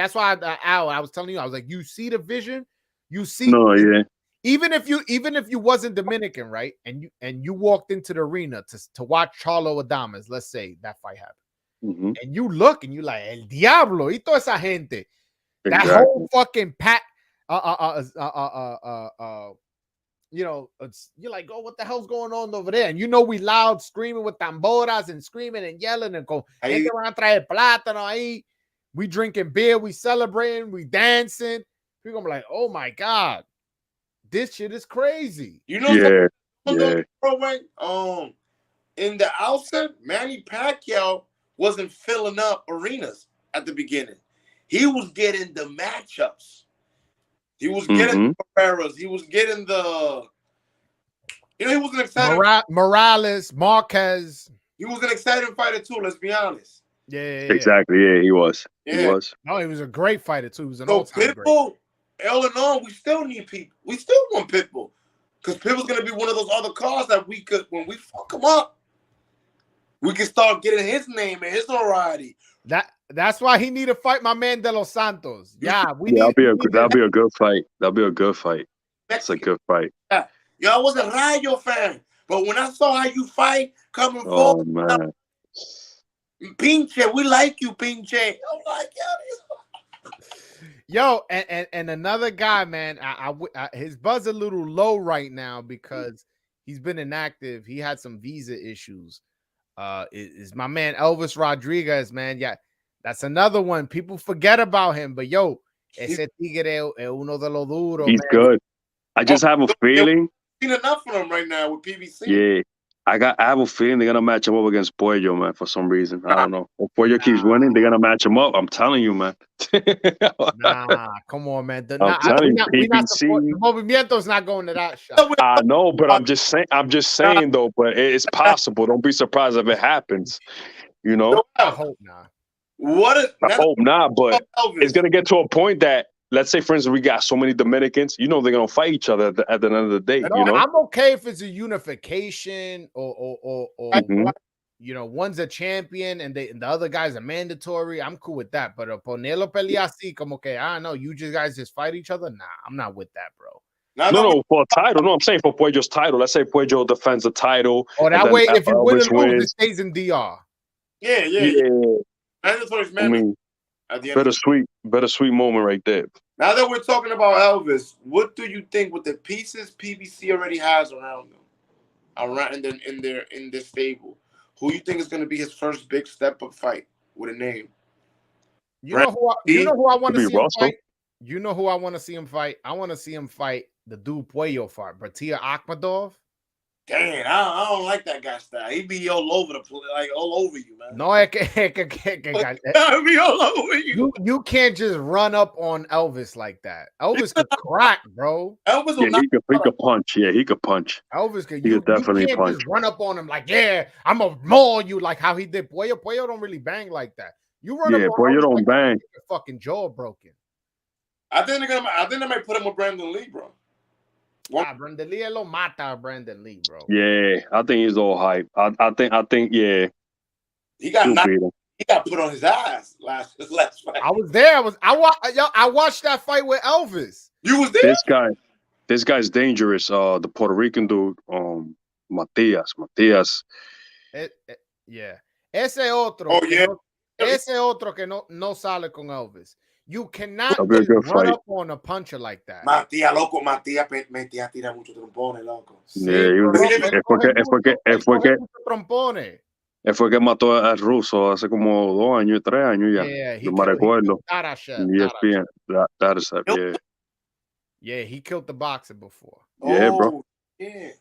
Al, I was telling you, I was like, you see the vision, you see. No, yeah. Even if you wasn't Dominican, right, and you walked into the arena to watch Charlo Adames, let's say that fight happened, and you look and you like El Diablo y toda esa gente, that whole fucking pack. You're like, oh, what the hell's going on over there? And you know we loud screaming with tamboras and screaming and yelling and go, gente van a traer plátano ahí. We drinking beer, we celebrating, we dancing. People gonna be like, oh my God, this shit is crazy. You know, in the outset, Manny Pacquiao wasn't filling up arenas at the beginning. He was getting the matchups. He was getting the Pereiras. He was getting the. You know, he was an exciting Morales, Marquez. He was an exciting fighter too. Let's be honest. Yeah. Exactly. Yeah, he was. Yeah. He was. No, he was a great fighter too. He was an So all-time Pitbull, all in all, we still need people. We still want Pitbull because Pitbull's gonna be one of those other cars that we could, when we fuck him up, we can start getting his name and his notoriety. That's why he need to fight my man De Los Santos. Yeah, that'll be a good fight. That'll be a good fight. That's a good fight. Yeah. Yo, I was a Rayo fan, but when I saw how you fight coming forward, man. Pinche, we like you, Pinche. I'm like, yo, and another guy, man. His buzz a little low right now because he's been inactive. He had some visa issues. Is my man Elvis Rodriguez, man. Yeah, that's another one. People forget about him, but yo, ese tigre es uno de los duros. He's good. I just have a feeling. Seen enough of him right now with PBC. Yeah, I have a feeling they're gonna match him up against Puello, man. For some reason, I don't know. If Puello keeps winning, they're gonna match him up. I'm telling you, man. Nah, come on, man. I'm telling you, the Movimiento's not going to that shot. I know, but I'm just saying though. But it's possible. Don't be surprised if it happens. You know. I hope not. I hope not, but it's gonna get to a point that, let's say, for instance, we got so many Dominicans, you know, they're gonna fight each other at the end of the day. You know, I'm okay if it's a unification or you know, one's a champion and the other guy's a mandatory. I'm cool with that. But ponerlo pelea así, como que, I don't know, you guys just fight each other. Nah, I'm not with that, bro. No, for a title. No, I'm saying for Puello's title. Let's say Puello defends the title. Oh, that way, if you win or lose, it stays in DR. Yeah. Mandatory, I mean, bittersweet moment right there. Now that we're talking about Elvis, what do you think with the pieces PBC already has around them, in their stable? Who you think is going to be his first big step up fight with a name? You know who I want to see him fight? You know who I want to see him fight? I want to see him fight the dude Puello fight, Bratia Akhmadov. Damn, I don't like that guy's style. He be all over the place, like all over you, man. No, he be all over you. You can't just run up on Elvis like that. Elvis could crack, bro. Elvis he could punch. Yeah, he could punch. Elvis could. He could definitely can't punch. Just run up on him like, yeah, I'm gonna maul you like how he did Puello. Puello don't really bang like that. You run up on Puello don't like bang. Your fucking jaw broken. I think they might put him with Brandon Lee, bro. Brandon Lee lo mata Brandon Lee, bro. Yeah, I think he's all hype. I think yeah. He got put on his ass last fight. I was there. I watched that fight with Elvis. You was there? This guy's dangerous. The Puerto Rican dude, Matias. Yeah. Ese otro. Oh, yeah. Ese otro que no sale con Elvis. You cannot run up on a puncher like that. Matías tira mucho trompones, loco. Él fue que mató al ruso hace como 2 años, 3 años ya. Yeah, me recuerdo. Yeah, he killed the boxer before. Yeah, bro. Yeah.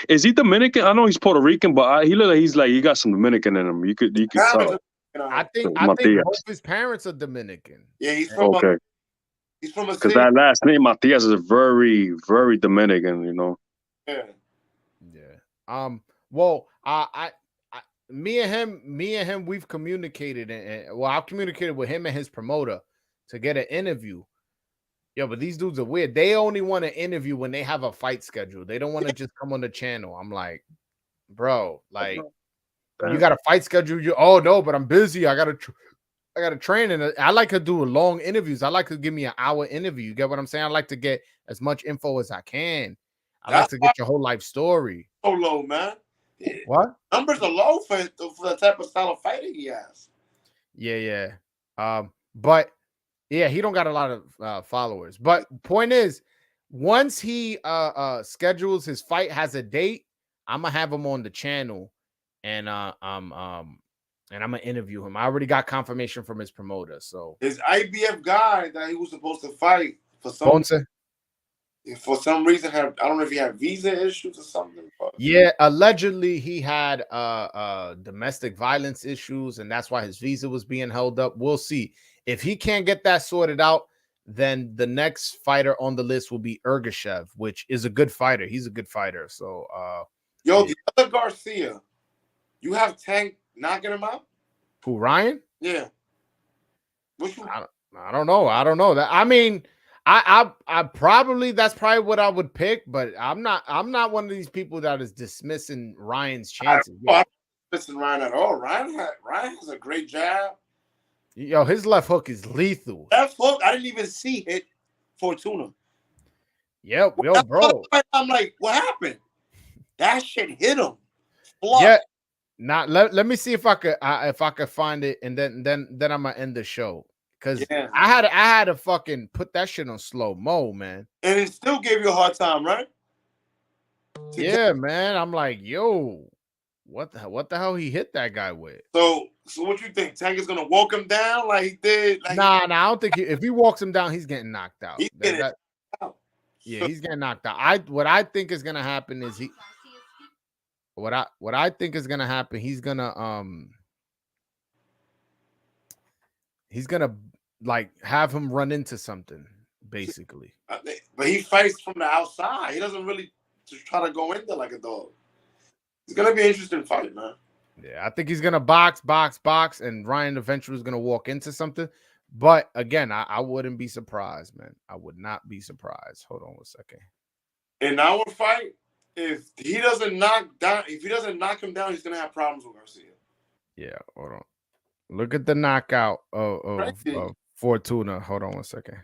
Is he Dominican? I know he's Puerto Rican, but he look like he got some Dominican in him. You could tell. I think both his parents are Dominican. Yeah, he's from a because that last name Matias is very, very Dominican, you know. Yeah. Well, me and him, we've communicated, and I've communicated with him and his promoter to get an interview. Yo, but these dudes are weird. They only want to interview when they have a fight schedule. They don't want to just come on the channel. I'm like, bro, like. You got a fight schedule. Oh no, but I'm busy. I gotta train, and I like to do long interviews. I like to give me an hour interview. You get what I'm saying? I like to get as much info as I can. I like to get your whole life story. So low, man. What? Numbers are low for the type of style of fighting he has. Yeah. But yeah, he don't got a lot of followers. But point is, once he schedules his fight, has a date, I'm gonna have him on the channel. And I'm gonna interview him. I already got confirmation from his promoter. So his IBF guy that he was supposed to fight for some reason I don't know if he had visa issues or something. Yeah, allegedly he had domestic violence issues, and that's why his visa was being held up. We'll see if he can't get that sorted out. then the next fighter on the list will be Ergashev, which is a good fighter. He's a good fighter. So, the other Garcia, you have Tank knocking him out? who, Ryan? Yeah. Which one? I don't know. I don't know that. I mean, I probably that's probably what I would pick, but I'm not one of these people that is dismissing Ryan's chances. I'm not dismissing Ryan at all. Ryan has a great jab. Yo, his left hook is lethal. Left hook, I didn't even see hit Fortuna. Yo, bro. I'm like, what happened? That shit hit him. Flush. Yeah. Not let me see if I could find it, and then I'm gonna end the show. Because I had to fucking put that shit on slow-mo, man. And it still gave you a hard time, right? Yeah, man. I'm like, yo, what the hell he hit that guy with? So what you think? Tank is gonna walk him down like he did? Like nah, I don't think if he walks him down, he's getting knocked out. He's getting out. Yeah, he's getting knocked out. What I think is gonna happen is what I think is gonna happen, he's gonna like have him run into something, basically. But he fights from the outside. He doesn't really just try to go in there like a dog. It's gonna be an interesting fight, man. Yeah, I think he's gonna box, and Ryan eventually is gonna walk into something. But again, I wouldn't be surprised, man. I would not be surprised. Hold on 1 second. In our fight, if he doesn't knock him down, he's gonna have problems with Garcia. Yeah, hold on. Look at the knockout of Fortuna. Hold on 1 second.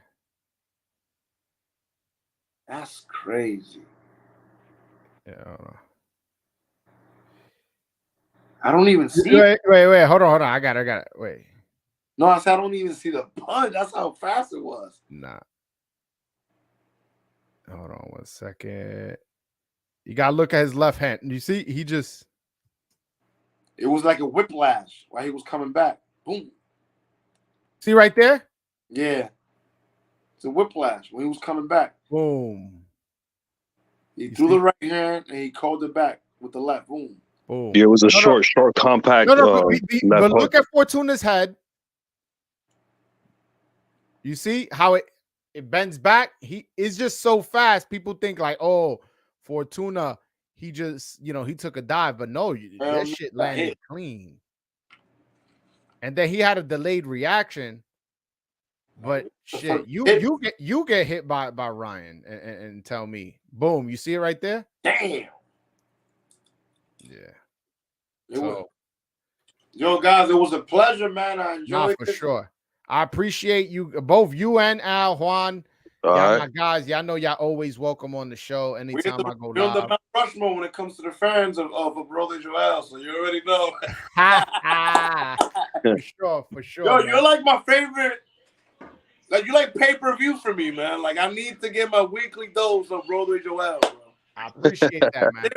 That's crazy. Yeah, hold on. I don't even see Wait, hold on. I got it. Wait. No, I said I don't even see the punch. That's how fast it was. Nah. Hold on 1 second. You gotta look at his left hand. You see, it was like a whiplash while he was coming back. Boom. See right there? Yeah. It's a whiplash when he was coming back. Boom. He threw the right hand and he called it back with the left. Boom. Boom. Yeah, it was a short, compact. But look at Fortuna's head. You see how it bends back? He is just so fast. People think like, oh, Fortuna, he just, he took a dive. But no, that shit landed clean. And then he had a delayed reaction. But shit, you get hit by Ryan and tell me. Boom, you see it right there? Damn. Yeah. Yo, guys, it was a pleasure, man. I enjoyed it. For sure. I appreciate you, both you and Al, Juan. Y'all my guys. Y'all know y'all always welcome on the show anytime I go live. We're on the Mount Rushmore when it comes to the fans of Brother Joel, so you already know. For sure. Yo, you're like my favorite. Like, you like pay-per-view for me, man. Like, I need to get my weekly dose of Brother Joel, bro. I appreciate that, man.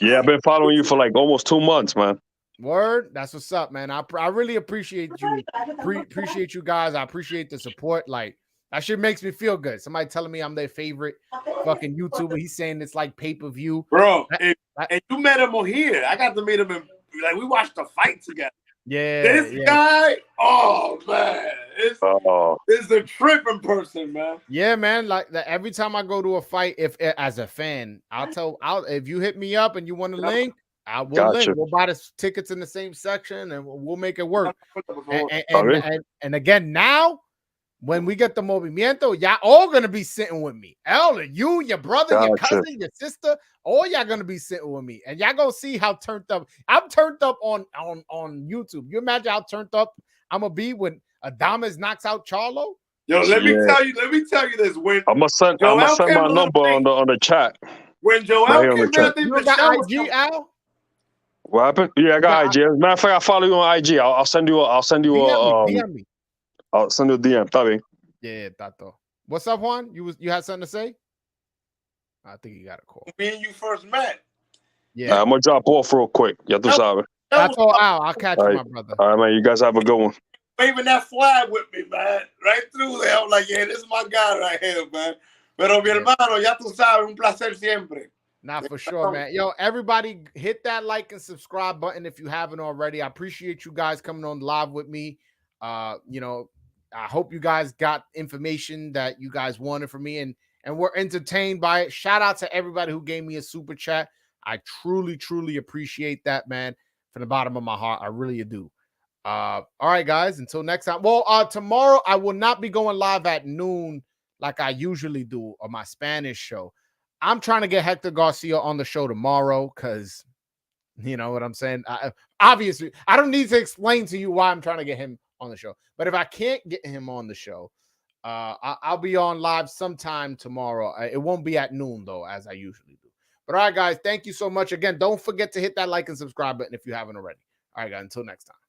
Yeah, I've been following you for like almost 2 months, man. Word, that's what's up, man. I really appreciate you. Appreciate you guys. I appreciate the support. Like, that shit makes me feel good. Somebody telling me I'm their favorite fucking YouTuber. He's saying it's like pay-per-view. Bro, and you met him on here. I got to meet him we watched the fight together. Yeah. This guy, oh man. It's a trip in person, man. Yeah, man. Like every time I go to a fight, if as a fan, if you hit me up and you want to link, I will link. We'll buy the tickets in the same section and we'll make it work. And again, now when we get the Movimiento, y'all all gonna be sitting with me. Elder, you, your brother, your cousin, your sister, all y'all gonna be sitting with me, and y'all gonna see how turned up I'm turned up on YouTube. You imagine how turned up I'm gonna be when Adames knocks out Charlo? Yo, let me tell you this. When I'm gonna send my number on the chat. When Joel came out, you got IG, Al? What happened? Yeah, I got IG. As a matter of fact, I follow you on IG. I'll send you DM me. I'll send you a DM. Está bien. Yeah, Tato. What's up, Juan? You had something to say? I think you got a call. Me and you first met. Yeah. I'm gonna drop off real quick. Ya tú sabes. That's all out. I'll catch you, my brother. All right, man. You guys have a good one. Waving that flag with me, man. Right through there. I'm like, yeah, this is my guy right here, man. Pero mi hermano, ya tú sabes, un placer siempre. Nah, for sure, man. Yo, everybody hit that like and subscribe button if you haven't already. I appreciate you guys coming on live with me. I hope you guys got information that you guys wanted from me and were entertained by it. Shout out to everybody who gave me a super chat. I truly, truly appreciate that, man, from the bottom of my heart. I really do. All right, guys, until next time. Well, tomorrow I will not be going live at noon like I usually do on my Spanish show. I'm trying to get Hector Garcia on the show tomorrow because, you know what I'm saying? Obviously, I don't need to explain to you why I'm trying to get him on the show. But if I can't get him on the show, I'll be on live sometime tomorrow. It won't be at noon, though, as I usually do. But all right, guys, thank you so much. Again, don't forget to hit that like and subscribe button if you haven't already. All right, guys, until next time.